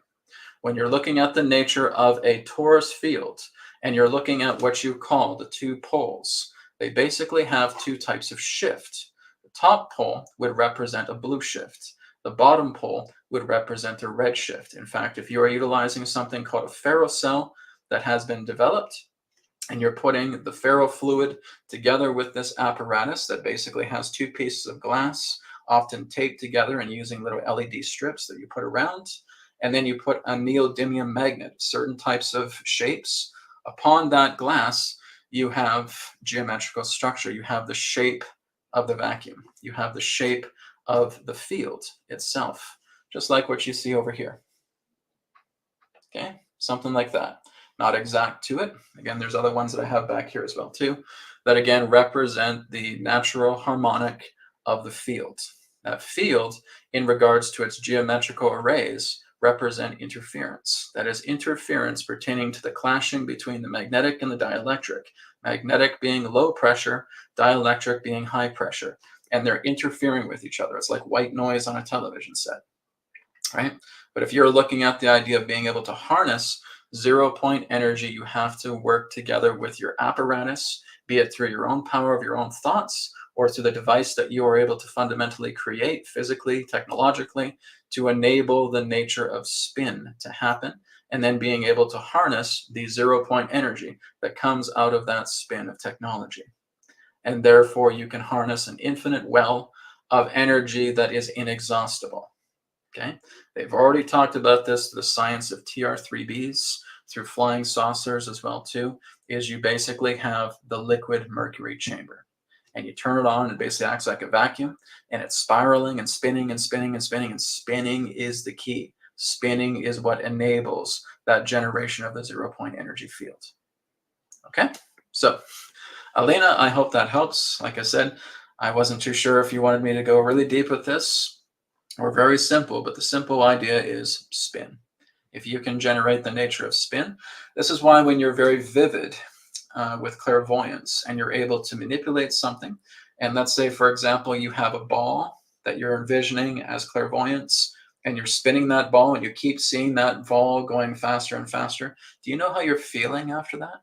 When you're looking at the nature of a torus field and you're looking at what you call the two poles, they basically have two types of shift. The top pole would represent a blue shift. The bottom pole would represent a red shift. In fact, if you are utilizing something called a ferrocell that has been developed, and you're putting the ferrofluid together with this apparatus that basically has two pieces of glass, often taped together and using little LED strips that you put around, and then you put a neodymium magnet, certain types of shapes. Upon that glass, you have geometrical structure. You have the shape of the vacuum. You have the shape of the field itself, just like what you see over here. Okay, something like that. Not exact to it. Again, there's other ones that I have back here as well too, that again represent the natural harmonic of the field. That field, in regards to its geometrical arrays, represent interference. That is interference pertaining to the clashing between the magnetic and the dielectric. Magnetic being low pressure, dielectric being high pressure. And they're interfering with each other. It's like white noise on a television set, right? But if you're looking at the idea of being able to harness 0-point energy, you have to work together with your apparatus, be it through your own power of your own thoughts or through the device that you are able to fundamentally create physically, technologically, to enable the nature of spin to happen, and then being able to harness the 0-point energy that comes out of that spin of technology. And therefore, you can harness an infinite well of energy that is inexhaustible. Okay, they've already talked about this, the science of TR3Bs through flying saucers as well too, is you basically have the liquid mercury chamber and you turn it on and it basically acts like a vacuum and it's spiraling and spinning and spinning and spinning, and spinning is the key. Spinning is what enables that generation of the 0-point energy field. Okay, so Alina, I hope that helps. Like I said, I wasn't too sure if you wanted me to go really deep with this or very simple, but the simple idea is spin. If you can generate the nature of spin, this is why when you're very vivid with clairvoyance and you're able to manipulate something, and let's say, for example, you have a ball that you're envisioning as clairvoyance, and you're spinning that ball and you keep seeing that ball going faster and faster, do you know how you're feeling after that?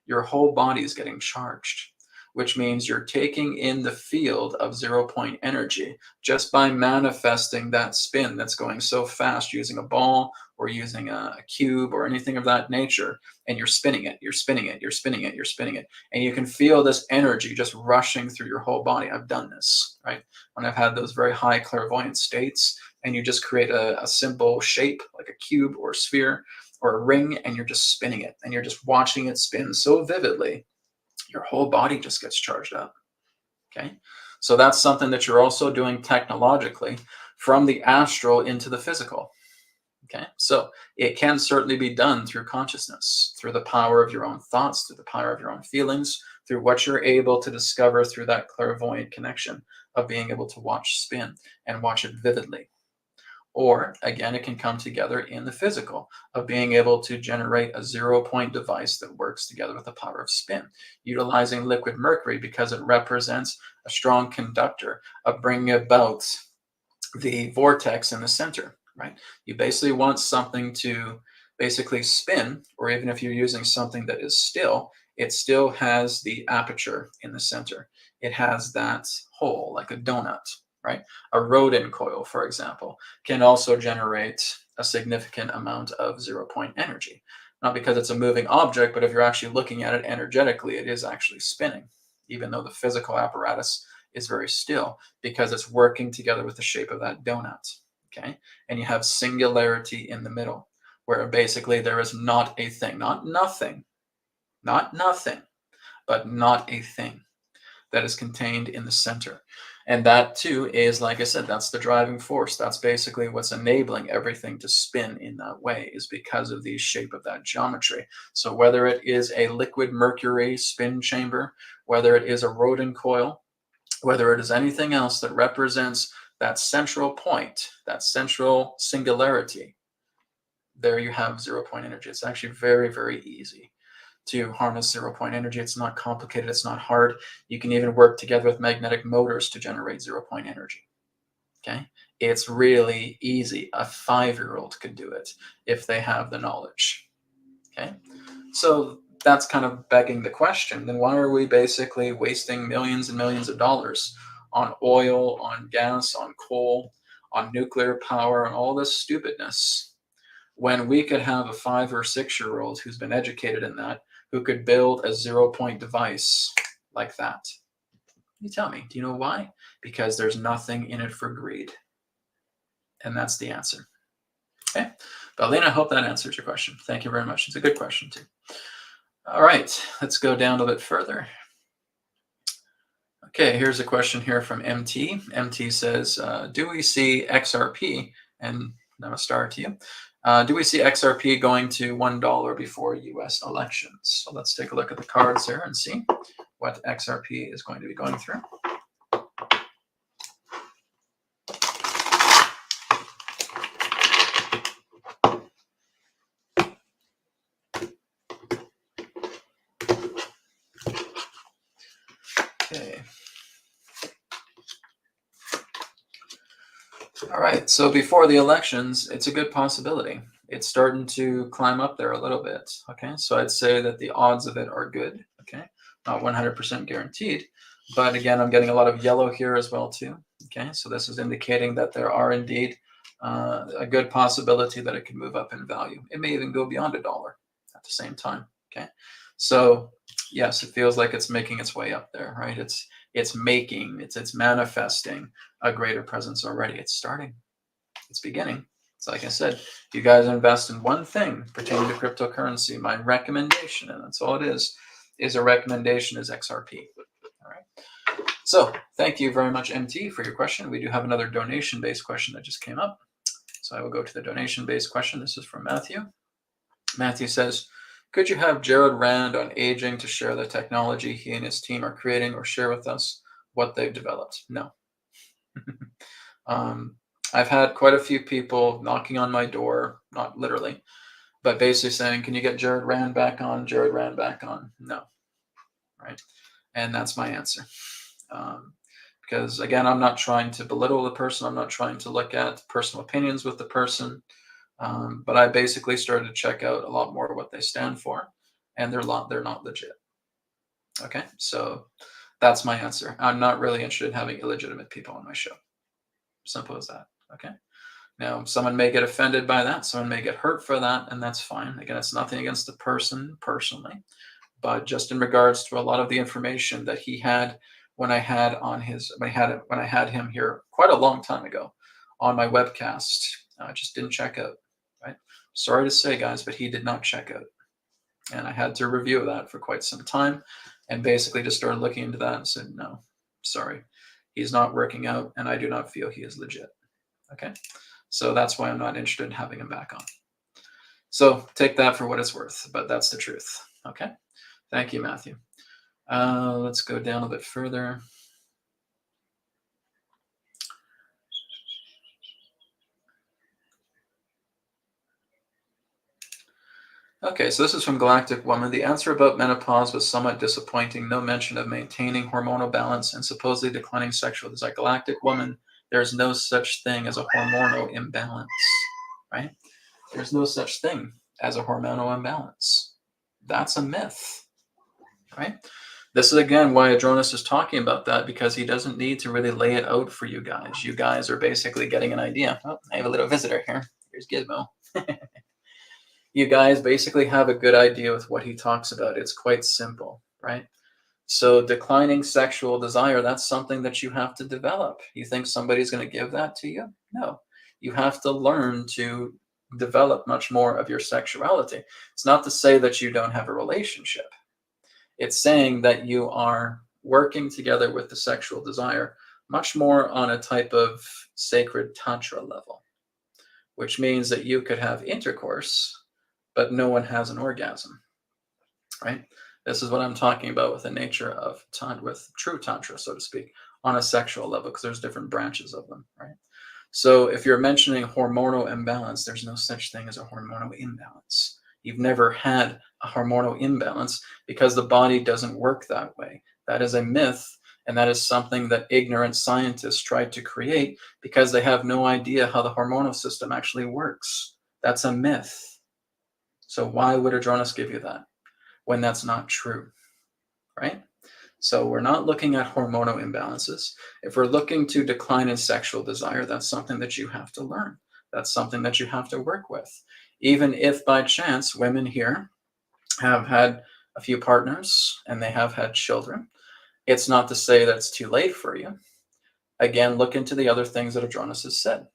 Your whole body is getting charged, which means you're taking in the field of 0-point energy just by manifesting that spin that's going so fast using a ball or using a cube or anything of that nature. And you're spinning it, you're spinning it, you're spinning it, you're spinning it. And you can feel this energy just rushing through your whole body. I've done this, right? When I've had those very high clairvoyant states and you just create a simple shape like a cube or a sphere or a ring, and you're just spinning it and you're just watching it spin so vividly, your whole body just gets charged up. Okay, so that's something that you're also doing technologically from the astral into the physical. Okay, so it can certainly be done through consciousness, through the power of your own thoughts, through the power of your own feelings, through what you're able to discover through that clairvoyant connection of being able to watch spin and watch it vividly. Or again, it can come together in the physical of being able to generate a 0-point device that works together with the power of spin, utilizing liquid mercury because it represents a strong conductor of bringing about the vortex in the center, right? You basically want something to basically spin, or even if you're using something that is still, it still has the aperture in the center. It has that hole like a donut, right? A Rodin coil, for example, can also generate a significant amount of 0-point energy. Not because it's a moving object, but if you're actually looking at it energetically, it is actually spinning, even though the physical apparatus is very still because it's working together with the shape of that donut, okay? And you have singularity in the middle, where basically there is not a thing, not nothing, but not a thing that is contained in the center. And that too is, like I said, that's the driving force. That's basically what's enabling everything to spin in that way, is because of the shape of that geometry. So whether it is a liquid mercury spin chamber, whether it is a Rodin coil, whether it is anything else that represents that central point, that central singularity, there you have 0-point energy. It's actually very, very easy to harness 0-point energy. It's not complicated. It's not hard. You can even work together with magnetic motors to generate 0-point energy. Okay, it's really easy. A 5-year-old could do it if they have the knowledge. Okay, so that's kind of begging the question, then why are we basically wasting millions and millions of dollars on oil, on gas, on coal, on nuclear power, and all this stupidness, when we could have a 5 or 6-year-old who's been educated in that, who could build a 0-point device like that? You tell me, do you know why? Because there's nothing in it for greed. And that's the answer. Okay, Balina, I hope that answers your question. Thank you very much. It's a good question too. All right, let's go down a bit further. Okay, here's a question here from MT. MT says, do we see XRP, and now a star to you, do we see XRP going to $1 before US elections? So let's take a look at the cards here and see what XRP is going to be going through. All right. So before the elections, it's a good possibility. It's starting to climb up there a little bit. Okay. So I'd say that the odds of it are good. Okay. Not 100% guaranteed. But again, I'm getting a lot of yellow here as well, too. Okay. So this is indicating that there are indeed a good possibility that it could move up in value. It may even go beyond $1 at the same time. Okay. So yes, it feels like it's making its way up there, right? It's manifesting a greater presence already. It's starting. It's beginning. So like I said, you guys invest in one thing pertaining to cryptocurrency. My recommendation, and that's all it is a recommendation, is XRP. All right. So thank you very much, MT, for your question. We do have another donation-based question that just came up. So I will go to the donation-based question. This is from Matthew. Matthew says, could you have Jared Rand on aging to share the technology he and his team are creating, or share with us what they've developed? No. I've had quite a few people knocking on my door, not literally, but basically saying, can you get Jared Rand back on? Jared Rand back on? No. Right. And that's my answer. Because again, I'm not trying to belittle the person. I'm not trying to look at personal opinions with the person. But I basically started to check out a lot more what they stand for, and they're not legit. Okay. So that's my answer. I'm not really interested in having illegitimate people on my show. Simple as that. Okay. Now, someone may get offended by that. Someone may get hurt for that, and that's fine. Again, it's nothing against the person personally, but just in regards to a lot of the information that he had when I had him here quite a long time ago on my webcast, just didn't check out. Right. Sorry to say, guys, but he did not check out, and I had to review that for quite some time, and basically just started looking into that and said, no, sorry, he's not working out, and I do not feel he is legit. Okay. So that's why I'm not interested in having him back on. So take that for what it's worth, but that's the truth. Okay. Thank you, Matthew. Let's go down a bit further. Okay, so this is from Galactic Woman. The answer about menopause was somewhat disappointing. No mention of maintaining hormonal balance and supposedly declining sexual desire. Galactic Woman, there's no such thing as a hormonal imbalance, right? There's no such thing as a hormonal imbalance. That's a myth, right? This is again why Adronis is talking about that, because he doesn't need to really lay it out for you guys. You guys are basically getting an idea. Oh, I have a little visitor here. Here's Gizmo. You guys basically have a good idea with what he talks about. It's quite simple, right? So declining sexual desire, that's something that you have to develop. You think somebody's going to give that to you? No. You have to learn to develop much more of your sexuality. It's not to say that you don't have a relationship. It's saying that you are working together with the sexual desire much more on a type of sacred tantra level, which means that you could have intercourse, but no one has an orgasm, right? This is what I'm talking about with the nature of with true tantra, so to speak, on a sexual level, because there's different branches of them, right? So if you're mentioning hormonal imbalance, there's no such thing as a hormonal imbalance. You've never had a hormonal imbalance because the body doesn't work that way. That is a myth, and that is something that ignorant scientists tried to create because they have no idea how the hormonal system actually works. That's a myth. So why would Adronis give you that when that's not true, right? So we're not looking at hormonal imbalances. If we're looking to decline in sexual desire, that's something that you have to learn. That's something that you have to work with. Even if by chance women here have had a few partners and they have had children, it's not to say that it's too late for you. Again, look into the other things that Adronis has said.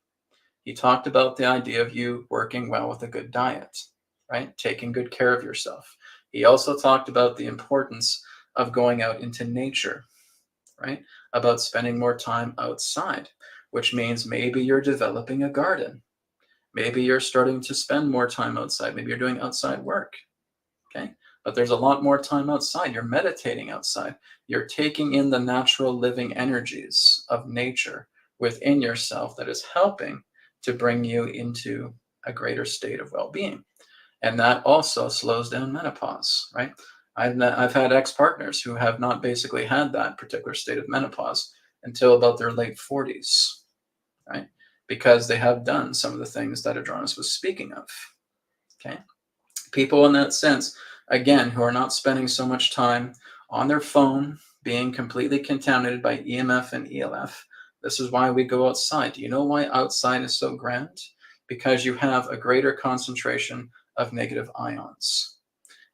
He talked about the idea of you working well with a good diet, right? Taking good care of yourself. He also talked about the importance of going out into nature, right? About spending more time outside, which means maybe you're developing a garden. Maybe you're starting to spend more time outside. Maybe you're doing outside work, okay? But there's a lot more time outside. You're meditating outside. You're taking in the natural living energies of nature within yourself that is helping to bring you into a greater state of well-being. And that also slows down menopause, right? I've had ex-partners who have not basically had that particular state of menopause until about their late 40s, right? because they have done some of the things that Adronis was speaking of. Okay, people in that sense, again, who are not spending so much time on their phone, being completely contaminated by EMF and ELF. This is why we go outside. Do you know why outside is so grand? Because you have a greater concentration of negative ions.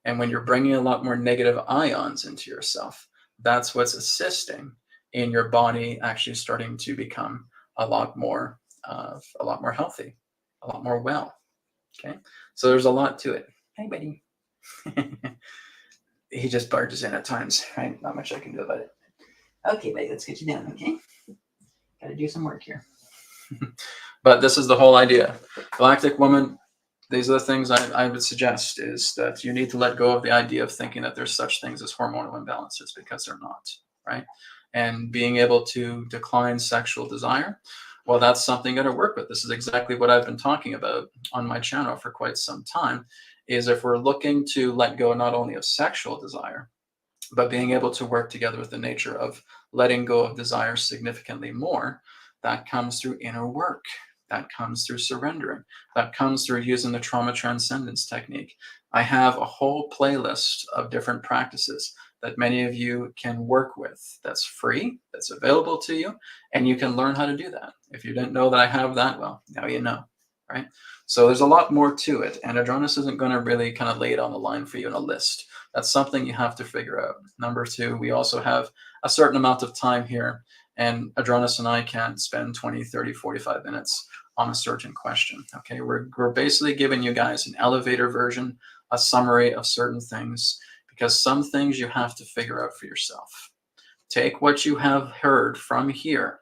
And when you're bringing a lot more negative ions into yourself, that's what's assisting in your body actually starting to become a lot more healthy, a lot more well. Okay, so there's a lot to it. Hey, buddy. He just barges in at times, right? Not much I can do about it. Okay, buddy, let's get you down, okay? Gotta do some work here. But this is the whole idea. Galactic Woman, these are the things I would suggest, is that you need to let go of the idea of thinking that there's such things as hormonal imbalances, because they're not, right? And being able to decline sexual desire, well, that's something you got to work with. This is exactly what I've been talking about on my channel for quite some time, is if we're looking to let go not only of sexual desire, but being able to work together with the nature of letting go of desire significantly more, that comes through inner work. That comes through surrendering. That comes through using the trauma transcendence technique. I have a whole playlist of different practices that many of you can work with. That's free, that's available to you, and you can learn how to do that. If you didn't know that I have that, well, now you know, right? So there's a lot more to it, and Adronis isn't going to really kind of lay it on the line for you in a list. That's something you have to figure out. Number two, we also have a certain amount of time here, and Adronis and I can't spend 20, 30, 45 minutes on a certain question. Okay, we're basically giving you guys an elevator version, a summary of certain things, because some things you have to figure out for yourself. Take what you have heard from here,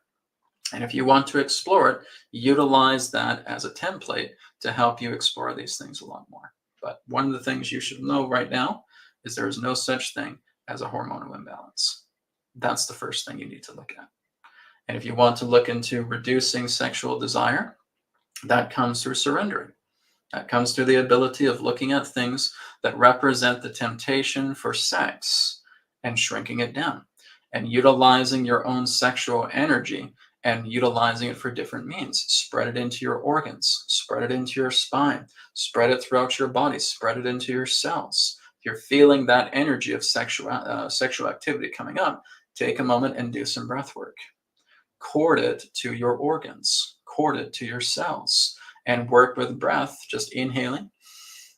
and if you want to explore it, utilize that as a template to help you explore these things a lot more. But one of the things you should know right now is there is no such thing as a hormonal imbalance. That's the first thing you need to look at. And if you want to look into reducing sexual desire, that comes through surrendering. That comes through the ability of looking at things that represent the temptation for sex and shrinking it down, and utilizing your own sexual energy and utilizing it for different means. Spread it into your organs, spread it into your spine, spread it throughout your body, spread it into your cells. If you're feeling that energy of sexual activity coming up, take a moment and do some breath work. Cord it to your organs, cord it to your cells, and work with breath, just inhaling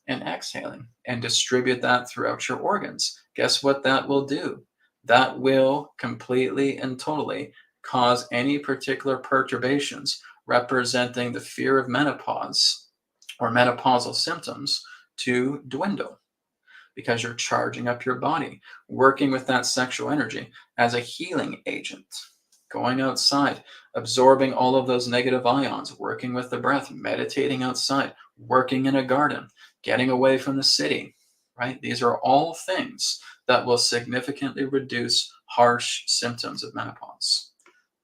and exhaling, and distribute that throughout your organs. Guess what that will do? That will completely and totally cause any particular perturbations representing the fear of menopause or menopausal symptoms to dwindle, because you're charging up your body, working with that sexual energy as a healing agent. Going outside, absorbing all of those negative ions, working with the breath, meditating outside, working in a garden, getting away from the city, right? These are all things that will significantly reduce harsh symptoms of menopause.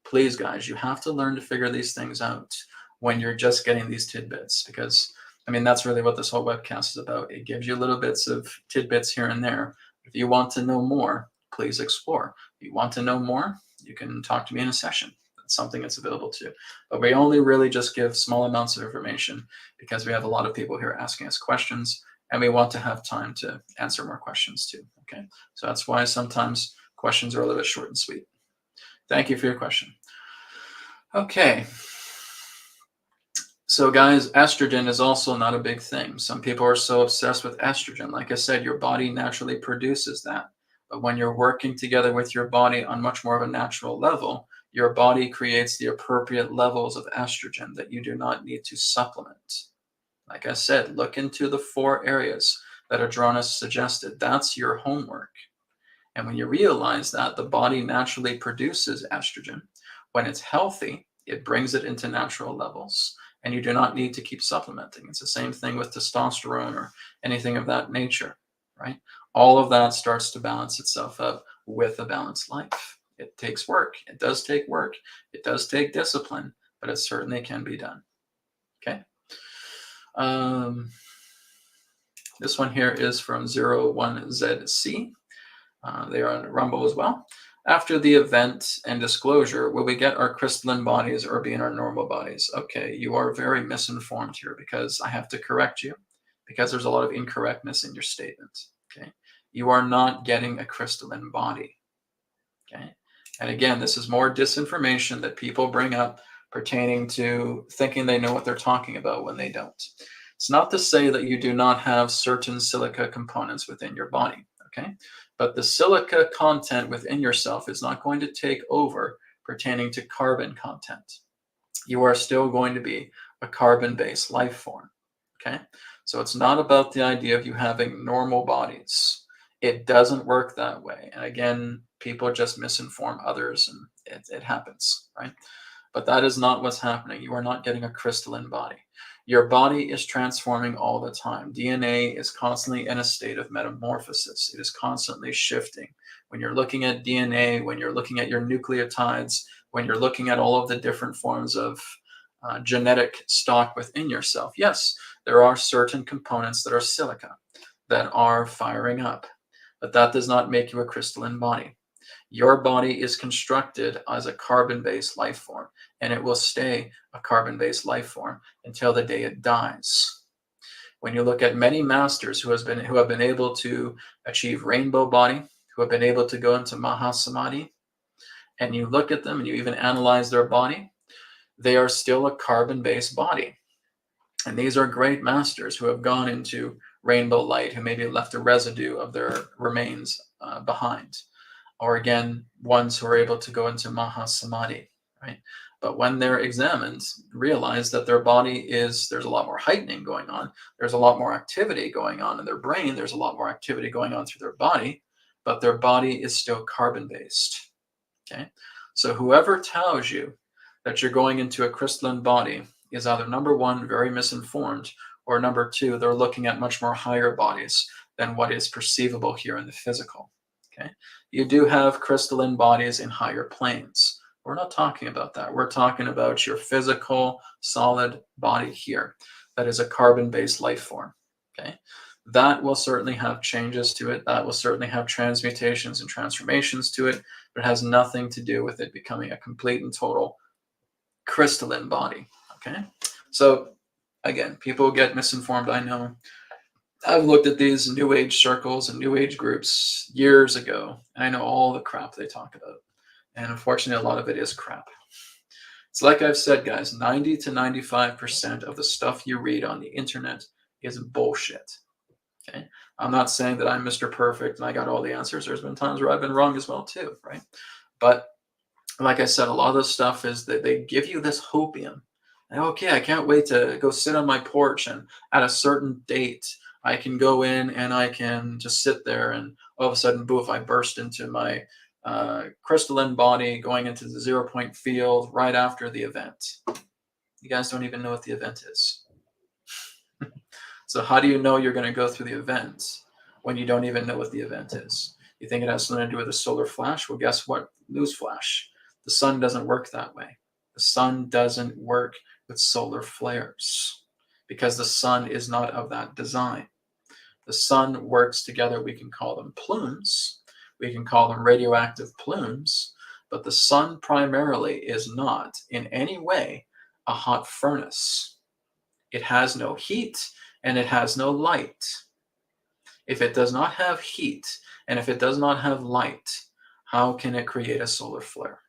Please, guys, you have to learn to figure these things out when you're just getting these tidbits, because, I mean, that's really what this whole webcast is about. It gives you little bits of tidbits here and there. If you want to know more, please explore. If you want to know more, you can talk to me in a session. That's something that's available to you. But we only really just give small amounts of information because we have a lot of people here asking us questions, and we want to have time to answer more questions too. Okay, so that's why sometimes questions are a little bit short and sweet. Thank you for your question. Okay. So guys, estrogen is also not a big thing. Some people are so obsessed with estrogen. Like I said, your body naturally produces that. But when you're working together with your body on much more of a natural level, your body creates the appropriate levels of estrogen that you do not need to supplement. Like I said, look into the 4 areas that Adronis suggested. That's your homework. And when you realize that the body naturally produces estrogen, when it's healthy, it brings it into natural levels, and you do not need to keep supplementing. It's the same thing with testosterone or anything of that nature, right? All of that starts to balance itself out with a balanced life. It takes work. It does take work. It does take discipline, but it certainly can be done. Okay. This one here is from 01ZC. They are on Rumble as well. After the event and disclosure, will we get our crystalline bodies or be in our normal bodies? Okay, you are very misinformed here because I have to correct you because there's a lot of incorrectness in your statement. Okay, you are not getting a crystalline body. Okay, and again, this is more disinformation that people bring up pertaining to thinking they know what they're talking about when they don't. It's not to say that you do not have certain silica components within your body. Okay, but the silica content within yourself is not going to take over pertaining to carbon content. You are still going to be a carbon-based life form. Okay, so it's not about the idea of you having normal bodies. It doesn't work that way. And again, people just misinform others, and it happens, right? But that is not what's happening. You are not getting a crystalline body. Your body is transforming all the time. DNA is constantly in a state of metamorphosis. It is constantly shifting. When you're looking at DNA, when you're looking at your nucleotides, when you're looking at all of the different forms of genetic stock within yourself, yes, there are certain components that are silica that are firing up, but that does not make you a crystalline body. Your body is constructed as a carbon-based life form, and it will stay a carbon-based life form until the day it dies. When you look at many masters who have been able to achieve rainbow body, who have been able to go into Mahasamadhi, and you look at them and you even analyze their body, they are still a carbon-based body. And these are great masters who have gone into rainbow light, who maybe left a residue of their remains behind. Or again, ones who are able to go into Mahasamadhi, right? But when they're examined, realize that their body there's a lot more heightening going on. There's a lot more activity going on in their brain. There's a lot more activity going on through their body, but their body is still carbon-based, okay? So whoever tells you that you're going into a crystalline body is either number one, very misinformed, or number two, they're looking at much more higher bodies than what is perceivable here in the physical. Okay, you do have crystalline bodies in higher planes. We're not talking about that. We're talking about your physical, solid body here that is a carbon-based life form. Okay, that will certainly have changes to it. That will certainly have transmutations and transformations to it, but it has nothing to do with it becoming a complete and total crystalline body. Okay, so again, people get misinformed, I know. I've looked at these new age circles and new age groups years ago, and I know all the crap they talk about. And unfortunately, a lot of it is crap. It's like I've said, guys, 90 to 95% of the stuff you read on the internet is bullshit. Okay, I'm not saying that I'm Mr. Perfect and I got all the answers. There's been times where I've been wrong as well too, right? But like I said, a lot of this stuff is that they give you this hopium. And, okay, I can't wait to go sit on my porch, and at a certain date, I can go in and I can just sit there, and all of a sudden, boof, I burst into my crystalline body going into the 0 point field right after the event. You guys don't even know what the event is. So how do you know you're going to go through the event when you don't even know what the event is? You think it has something to do with a solar flash? Well, guess what? Newsflash. The sun doesn't work that way. The sun doesn't work with solar flares because the sun is not of that design. The sun works together. We can call them plumes. We can call them radioactive plumes. But the sun primarily is not in any way a hot furnace. It has no heat and it has no light. If it does not have heat and if it does not have light, how can it create a solar flare?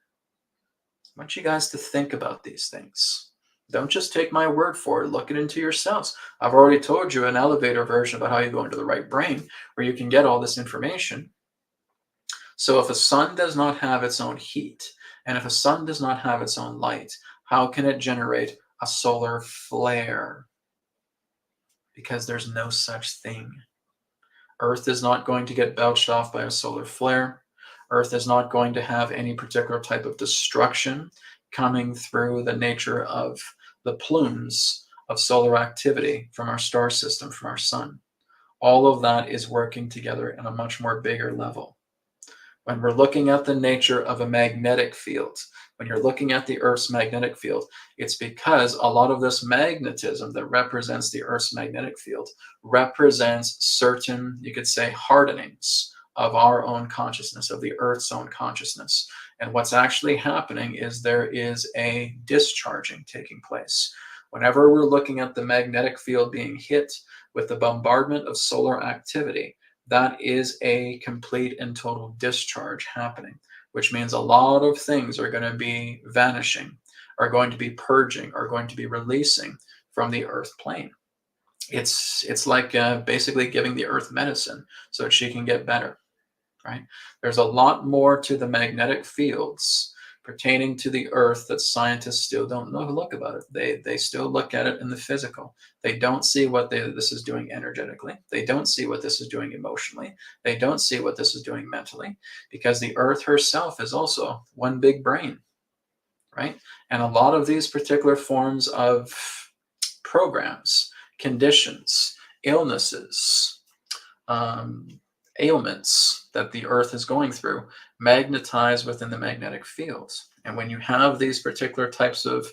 I want you guys to think about these things. Don't just take my word for it. Look it into yourselves. I've already told you an elevator version about how you go into the right brain where you can get all this information. So if a sun does not have its own heat, and if a sun does not have its own light, how can it generate a solar flare? Because there's no such thing. Earth is not going to get belched off by a solar flare. Earth is not going to have any particular type of destruction coming through the nature of the plumes of solar activity from our star system, from our sun. All of that is working together in a much more bigger level. When we're looking at the nature of a magnetic field, when you're looking at the Earth's magnetic field, it's because a lot of this magnetism that represents the Earth's magnetic field represents certain, you could say, hardenings of our own consciousness, of the Earth's own consciousness. And what's actually happening is there is a discharging taking place. Whenever we're looking at the magnetic field being hit with the bombardment of solar activity, that is a complete and total discharge happening, which means a lot of things are going to be vanishing, are going to be purging, are going to be releasing from the Earth plane. It's like basically giving the Earth medicine so that she can get better, right? There's a lot more to the magnetic fields pertaining to the Earth that scientists still don't know look about it. They still look at it in the physical. They don't see what this is doing energetically. They don't see what this is doing emotionally. They don't see what this is doing mentally, because the Earth herself is also one big brain, right? And a lot of these particular forms of programs, conditions, illnesses, ailments that the Earth is going through magnetize within the magnetic fields. And when you have these particular types of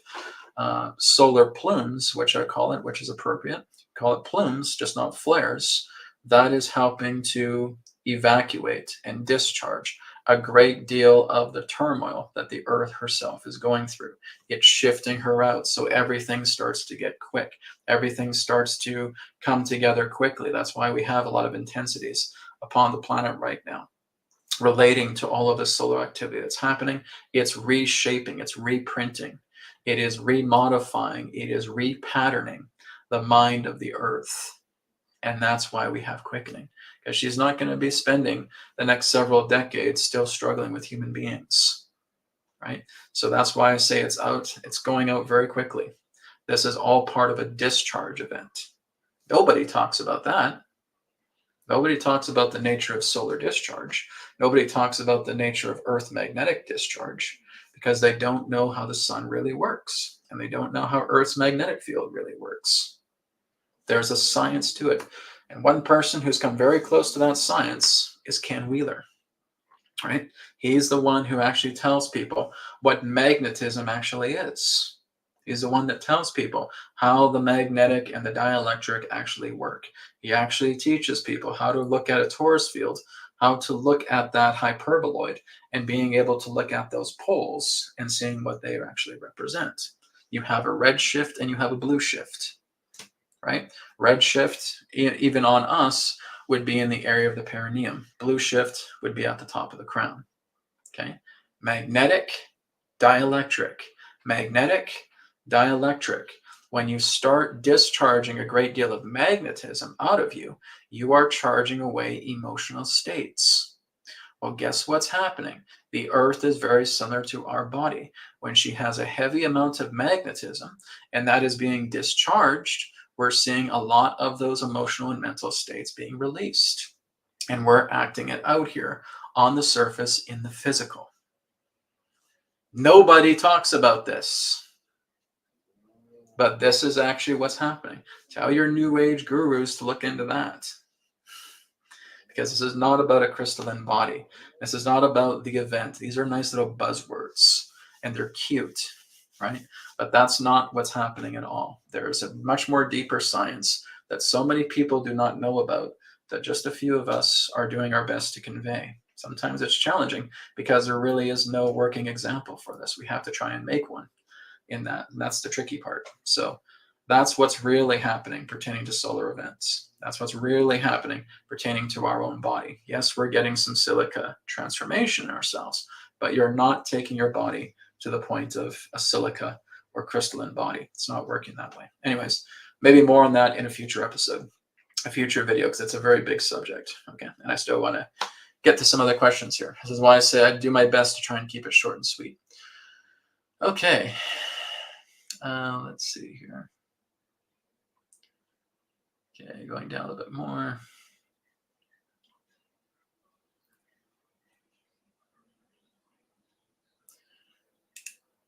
solar plumes, which I call it, which is appropriate, call it plumes, just not flares, that is helping to evacuate and discharge a great deal of the turmoil that the Earth herself is going through. It's shifting her out, so everything starts to get quick. Everything starts to come together quickly. That's why we have a lot of intensities upon the planet right now relating to all of the solar activity that's happening. It's reshaping, it's reprinting, it is remodifying, it is repatterning the mind of the Earth. And that's why we have quickening, because she's not going to be spending the next several decades still struggling with human beings, right? So that's why I say it's going out very quickly. This is all part of a discharge event. Nobody talks about that. Nobody talks about the nature of solar discharge. Nobody talks about the nature of Earth magnetic discharge, because they don't know how the sun really works, and they don't know how Earth's magnetic field really works. There's a science to it. And one person who's come very close to that science is Ken Wheeler, right? He's the one who actually tells people what magnetism actually is. He's the one that tells people how the magnetic and the dielectric actually work. He actually teaches people how to look at a torus field, how to look at that hyperboloid, and being able to look at those poles and seeing what they actually represent. You have a red shift and you have a blue shift, right? Red shift, even on us, would be in the area of the perineum. Blue shift would be at the top of the crown, okay? Magnetic, dielectric. Magnetic, dielectric. When you start discharging a great deal of magnetism out of you, you are charging away emotional states. Well, guess what's happening? The Earth is very similar to our body. When she has a heavy amount of magnetism and that is being discharged, we're seeing a lot of those emotional and mental states being released. And we're acting it out here on the surface in the physical. Nobody talks about this. But this is actually what's happening. Tell your New Age gurus to look into that. Because this is not about a crystalline body. This is not about the event. These are nice little buzzwords, and they're cute, right? But that's not what's happening at all. There's a much more deeper science that so many people do not know about, that just a few of us are doing our best to convey. Sometimes it's challenging because there really is no working example for this. We have to try and make one in that, and that's the tricky part. So that's what's really happening pertaining to solar events. That's what's really happening pertaining to our own body. Yes, we're getting some silica transformation in ourselves, but you're not taking your body to the point of a silica or crystalline body. It's not working that way. Anyways, maybe more on that in a future episode, a future video, because it's a very big subject. Okay, and I still want to get to some other questions here. This is why I say I do my best to try and keep it short and sweet. Okay, let's see here. Okay, going down a little bit more.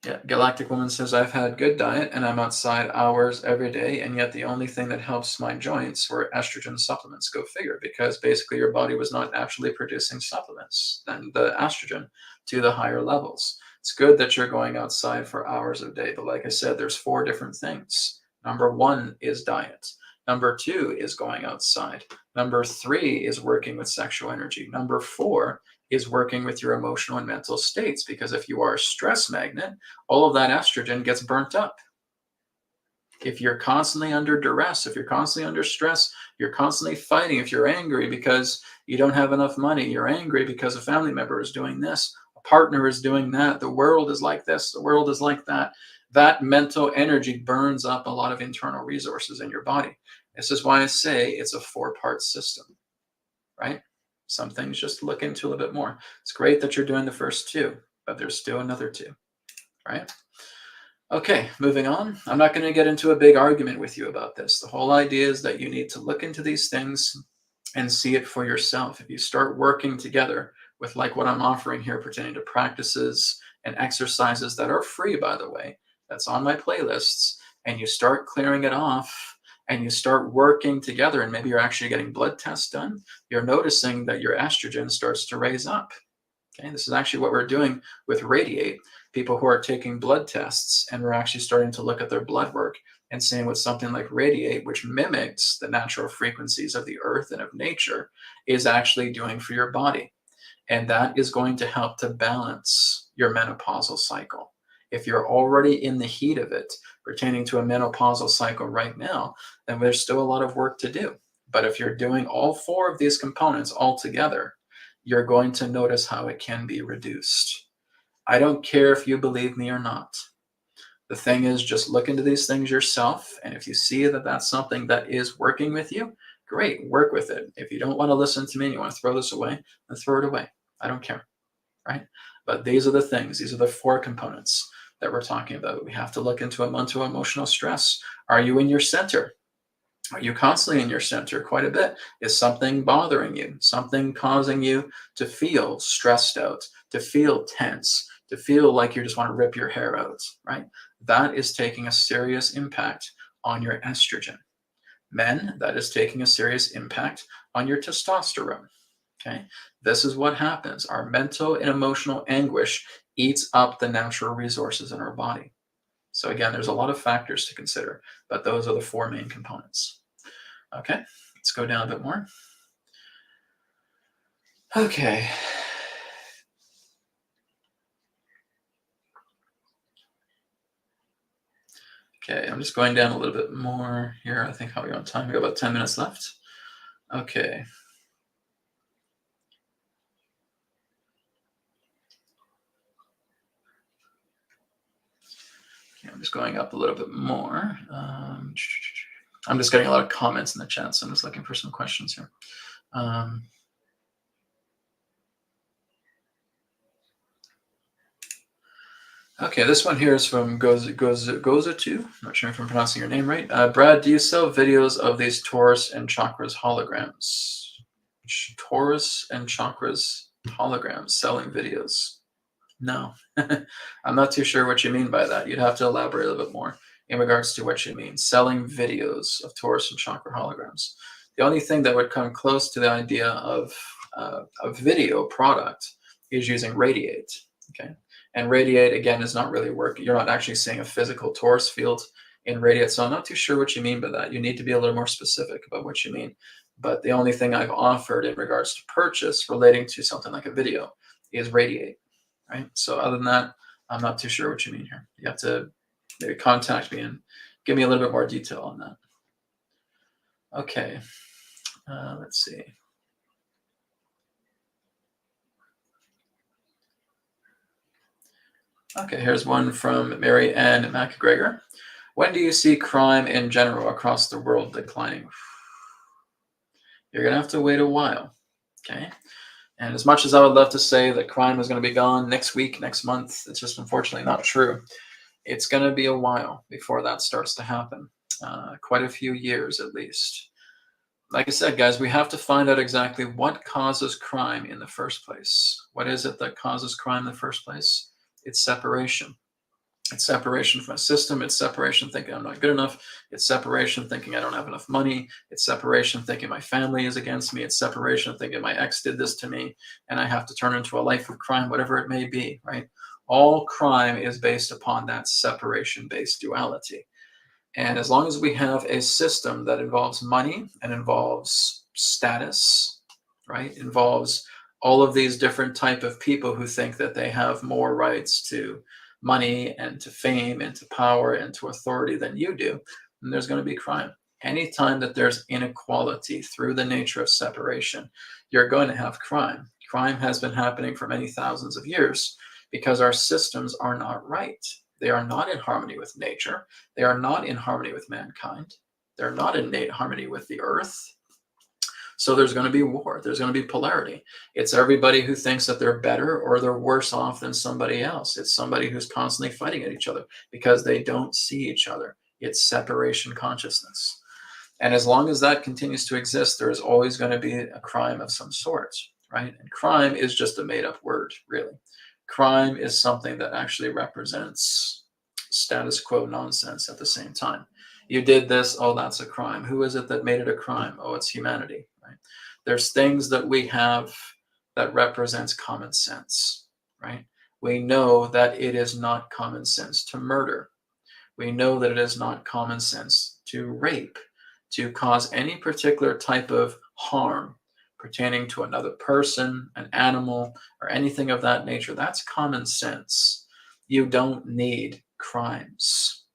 Yeah, Galactic Woman says, I've had good diet and I'm outside hours every day, and yet the only thing that helps my joints were estrogen supplements. Go figure, because basically your body was not actually producing supplements and the estrogen to the higher levels. It's good that you're going outside for hours a day, but like I said, there's 4 different things. Number 1 is diet. Number 2 is going outside. Number 3 is working with sexual energy. Number 4 is working with your emotional and mental states, because if you are a stress magnet, all of that estrogen gets burnt up. If you're constantly under duress, if you're constantly under stress, you're constantly fighting. If you're angry because you don't have enough money, you're angry because a family member is doing this, a partner is doing that, the world is like this, the world is like that. That mental energy burns up a lot of internal resources in your body. This is why I say it's a 4-part system, right? Some things just look into a little bit more. It's great that you're doing the first 2, but there's still another 2, right? Okay, moving on. I'm not going to get into a big argument with you about this. The whole idea is that you need to look into these things and see it for yourself. If you start working together with like what I'm offering here pertaining to practices and exercises that are free, by the way, that's on my playlists, and you start clearing it off and you start working together, and maybe you're actually getting blood tests done, you're noticing that your estrogen starts to raise up. Okay, this is actually what we're doing with Radiate. People who are taking blood tests, and we're actually starting to look at their blood work and seeing what something like Radiate, which mimics the natural frequencies of the earth and of nature, is actually doing for your body. And that is going to help to balance your menopausal cycle. If you're already in the heat of it, pertaining to a menopausal cycle right now, then there's still a lot of work to do. But if you're doing all 4 of these components all together, you're going to notice how it can be reduced. I don't care if you believe me or not. The thing is, just look into these things yourself, and if you see that that's something that is working with you, great, work with it. If you don't want to listen to me and you want to throw this away, then throw it away. I don't care, right? But these are the things, these are the 4 components that we're talking about. We have to look into emotional stress. Are you in your center? Are you constantly in your center quite a bit? Is something bothering you? Something causing you to feel stressed out, to feel tense, to feel like you just want to rip your hair out, right? That is taking a serious impact on your estrogen. Men, that is taking a serious impact on your testosterone. Okay, this is what happens. Our mental and emotional anguish eats up the natural resources in our body. So again, there's a lot of factors to consider, but those are the 4 main components. Okay, let's go down a bit more. Okay. Okay, I'm just going down a little bit more here. I think how we're on time. We got about 10 minutes left. Okay. I'm just going up a little bit more. I'm just getting a lot of comments in the chat, so I'm just looking for some questions here. Okay, this one here is from Goza2. I'm not sure if I'm pronouncing your name right. Brad, do you sell videos of these Taurus and Chakras holograms? Taurus and Chakras holograms, selling videos. No, I'm not too sure what you mean by that. You'd have to elaborate a little bit more in regards to what you mean. Selling videos of Taurus and Chakra holograms. The only thing that would come close to the idea of a video product is using Radiate. Okay, and Radiate again is not really working. You're not actually seeing a physical Taurus field in Radiate, so I'm not too sure what you mean by that. You need to be a little more specific about what you mean. But the only thing I've offered in regards to purchase relating to something like a video is Radiate. Right. So other than that, I'm not too sure what you mean here. You have to maybe contact me and give me a little bit more detail on that. Okay. Let's see. Okay, here's one from Mary Ann McGregor. When do you see crime in general across the world declining? You're going to have to wait a while. Okay. And as much as I would love to say that crime is going to be gone next week, next month, it's just unfortunately not true. It's going to be a while before that starts to happen. Quite a few years at least. Like I said, guys, we have to find out exactly what causes crime in the first place. What is it that causes crime in the first place? It's separation. It's separation from a system. It's separation thinking I'm not good enough. It's separation thinking I don't have enough money. It's separation thinking my family is against me. It's separation thinking my ex did this to me and I have to turn into a life of crime, whatever it may be, right? All crime is based upon that separation-based duality. And as long as we have a system that involves money and involves status, right, involves all of these different type of people who think that they have more rights to money and to fame and to power and to authority than you do, then there's going to be crime. Anytime that there's inequality through the nature of separation, you're going to have crime. Crime has been happening for many thousands of years because our systems are not right. They are not in harmony with nature. They are not in harmony with mankind. They're not in harmony with the earth. So there's going to be war. There's going to be polarity. It's everybody who thinks that they're better or they're worse off than somebody else. It's somebody who's constantly fighting at each other because they don't see each other. It's separation consciousness. And as long as that continues to exist, there is always going to be a crime of some sort, right? And crime is just a made-up word, really. Crime is something that actually represents status quo nonsense at the same time. You did this, oh, that's a crime. Who is it that made it a crime? Oh, it's humanity, right? There's things that we have that represents common sense, right? We know that it is not common sense to murder. We know that it is not common sense to rape, to cause any particular type of harm pertaining to another person, an animal, or anything of that nature. That's common sense. You don't need crimes,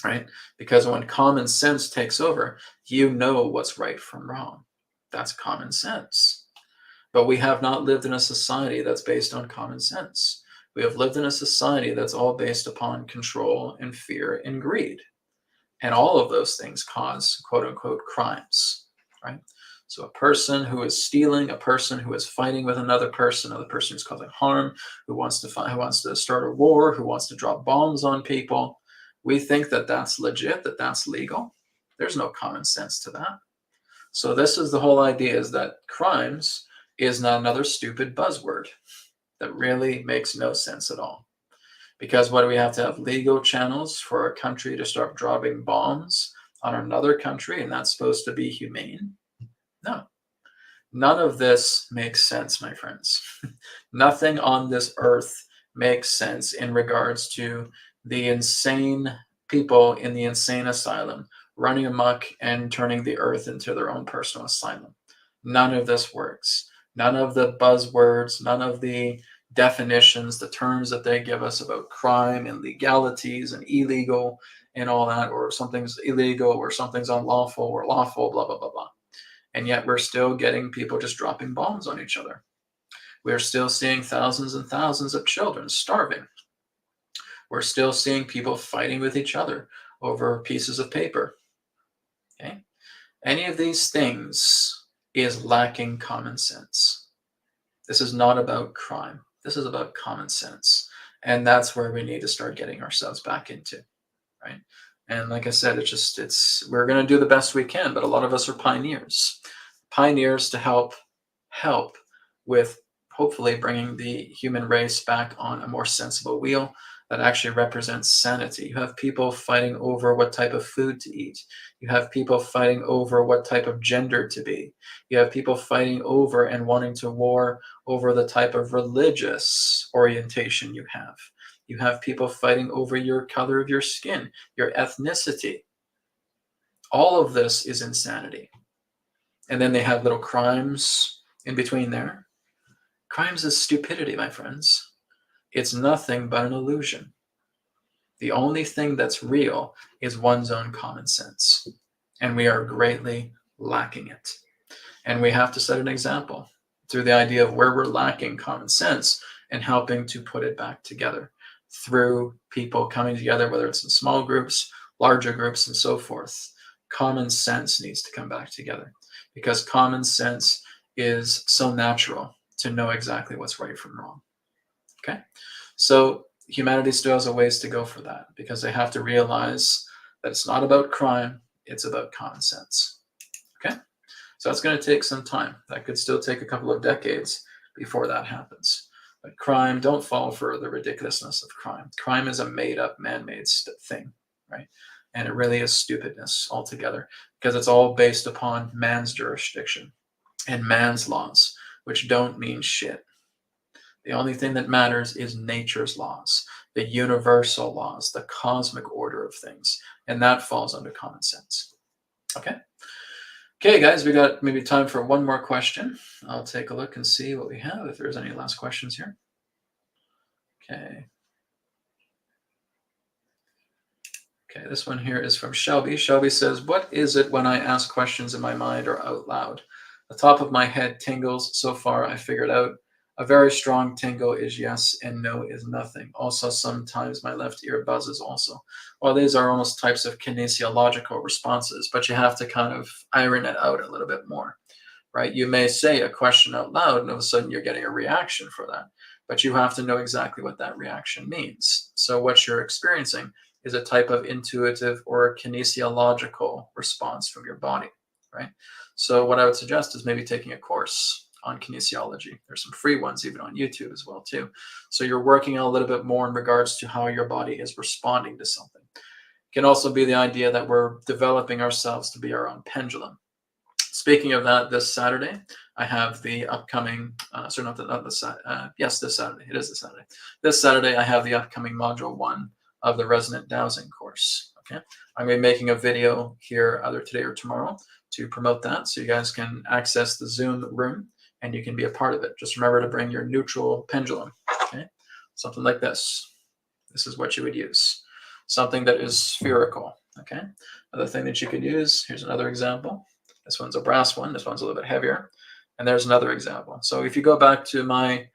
right? Because when common sense takes over, you know what's right from wrong. That's common sense. But we have not lived in a society that's based on common sense. We have lived in a society that's all based upon control and fear and greed. And all of those things cause quote unquote crimes, right? So a person who is stealing, a person who is fighting with another person who's causing harm, who wants to start a war, who wants to drop bombs on people, we think that that's legit, that that's legal. There's no common sense to that. So this is the whole idea, is that crimes is not another stupid buzzword that really makes no sense at all. Because what do we have to have legal channels for a country to start dropping bombs on another country, and that's supposed to be humane? No. None of this makes sense, my friends. Nothing on this earth makes sense in regards to the insane people in the insane asylum running amok and turning the earth into their own personal asylum. None of this works. None of the buzzwords, none of the definitions, the terms that they give us about crime and legalities and illegal and all that, or something's illegal or something's unlawful or lawful, blah, blah, blah, blah. And yet we're still getting people just dropping bombs on each other. We're still seeing thousands and thousands of children starving. We're still seeing people fighting with each other over pieces of paper. Okay? Any of these things is lacking common sense. This is not about crime. This is about common sense. And that's where we need to start getting ourselves back into, right? And like I said, we're going to do the best we can, but a lot of us are pioneers to help with hopefully bringing the human race back on a more sensible wheel that actually represents sanity. You have people fighting over what type of food to eat. You have people fighting over what type of gender to be. You have people fighting over and wanting to war over the type of religious orientation you have. You have people fighting over your color of your skin, your ethnicity. All of this is insanity. And then they have little crimes in between there. Crimes is stupidity, my friends. It's nothing but an illusion. The only thing that's real is one's own common sense. And we are greatly lacking it. And we have to set an example through the idea of where we're lacking common sense and helping to put it back together through people coming together, whether it's in small groups, larger groups, and so forth. Common sense needs to come back together because common sense is so natural to know exactly what's right from wrong. Okay? So humanity still has a ways to go for that because they have to realize that it's not about crime, it's about common sense. Okay? So that's going to take some time. That could still take a couple of decades before that happens. But crime, don't fall for the ridiculousness of crime. Crime is a made-up, man-made thing, right? And it really is stupidness altogether because it's all based upon man's jurisdiction and man's laws, which don't mean shit. The only thing that matters is nature's laws. the universal laws, the cosmic order of things, and that falls under common sense. Okay. Okay, guys, we got maybe time for one more question. I'll take a look and see what we have, if there's any last questions here. Okay. Okay, this one here is from Shelby. Shelby says, what is it when I ask questions in my mind or out loud? The top of my head tingles. So far, I figured out a very strong tingle is yes and no is nothing. Also, sometimes my left ear buzzes also. Well, these are almost types of kinesiological responses, but you have to kind of iron it out a little bit more, right? You may say a question out loud and all of a sudden you're getting a reaction for that, but you have to know exactly what that reaction means. So what you're experiencing is a type of intuitive or kinesiological response from your body, right? So what I would suggest is maybe taking a course on kinesiology. There's some free ones even on YouTube as well too. So you're working a little bit more in regards to how your body is responding to something. It can also be the idea that we're developing ourselves to be our own pendulum. Speaking of that, this Saturday, I have the upcoming, yes, this Saturday, it is this Saturday. This Saturday, I have the upcoming Module 1 of the Resonant Dowsing course, okay? I'm going to be making a video here either today or tomorrow to promote that, so you guys can access the Zoom room and you can be a part of it. Just remember to bring your neutral pendulum, okay? Something like this. This is what you would use. Something that is spherical, okay? Another thing that you could use, here's another example. This one's a brass one. This one's a little bit heavier. And there's another example. So if you go back to my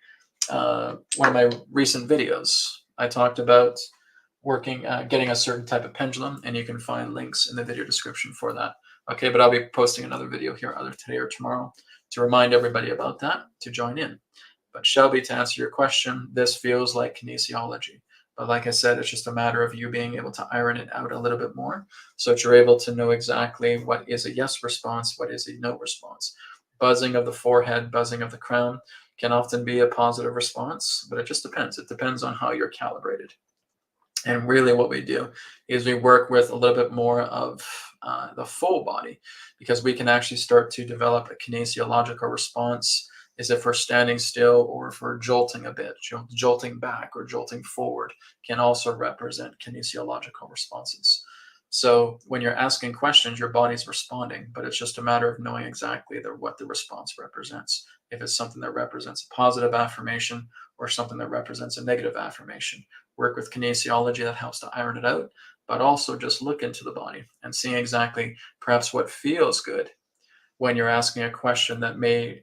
one of my recent videos, I talked about working, getting a certain type of pendulum, and you can find links in the video description for that. Okay, but I'll be posting another video here either today or tomorrow to remind everybody about that, to join in. But Shelby, to answer your question, this feels like kinesiology. But like I said, it's just a matter of you being able to iron it out a little bit more so that you're able to know exactly what is a yes response, what is a no response. Buzzing of the forehead, buzzing of the crown can often be a positive response, but it just depends. It depends on how you're calibrated. And really what we do is we work with a little bit more of the full body, because we can actually start to develop a kinesiological response is if we're standing still or if we're jolting a bit. Jolting back or jolting forward can also represent kinesiological responses. So when you're asking questions, your body's responding, but it's just a matter of knowing exactly what the response represents. If it's something that represents a positive affirmation or something that represents a negative affirmation. Work with kinesiology, that helps to iron it out, but also just look into the body and see exactly perhaps what feels good when you're asking a question that may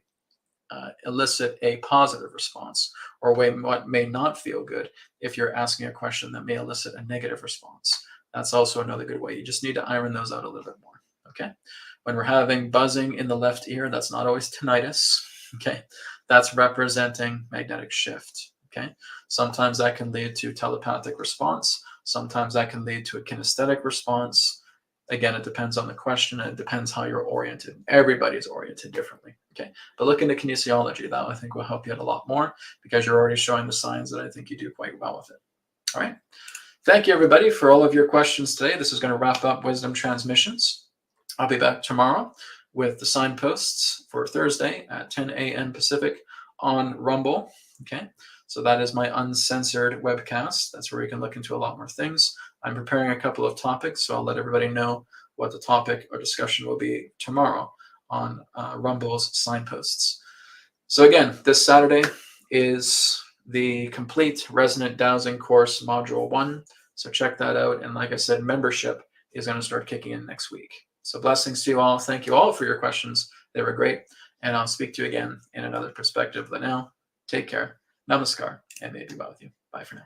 elicit a positive response, or what may not feel good if you're asking a question that may elicit a negative response. That's also another good way. You just need to iron those out a little bit more, okay? When we're having buzzing in the left ear, that's not always tinnitus, okay? That's representing magnetic shift, okay? Sometimes that can lead to telepathic response. Sometimes that can lead to a kinesthetic response. Again, it depends on the question, and it depends how you're oriented. Everybody's oriented differently, okay? But look into kinesiology. That, I think, will help you out a lot more, because you're already showing the signs that I think you do quite well with it. All right? Thank you, everybody, for all of your questions today. This is going to wrap up Wisdom Transmissions. I'll be back tomorrow with the signposts for Thursday at 10 a.m. Pacific on Rumble, okay? So that is my uncensored webcast. That's where you can look into a lot more things. I'm preparing a couple of topics, so I'll let everybody know what the topic or discussion will be tomorrow on Rumble's signposts. So again, this Saturday is the complete Resonant Dowsing course, Module 1. So check that out. And like I said, membership is going to start kicking in next week. So blessings to you all. Thank you all for your questions. They were great. And I'll speak to you again in another perspective. But now, take care. Namaskar, and may it be well with you. Bye for now.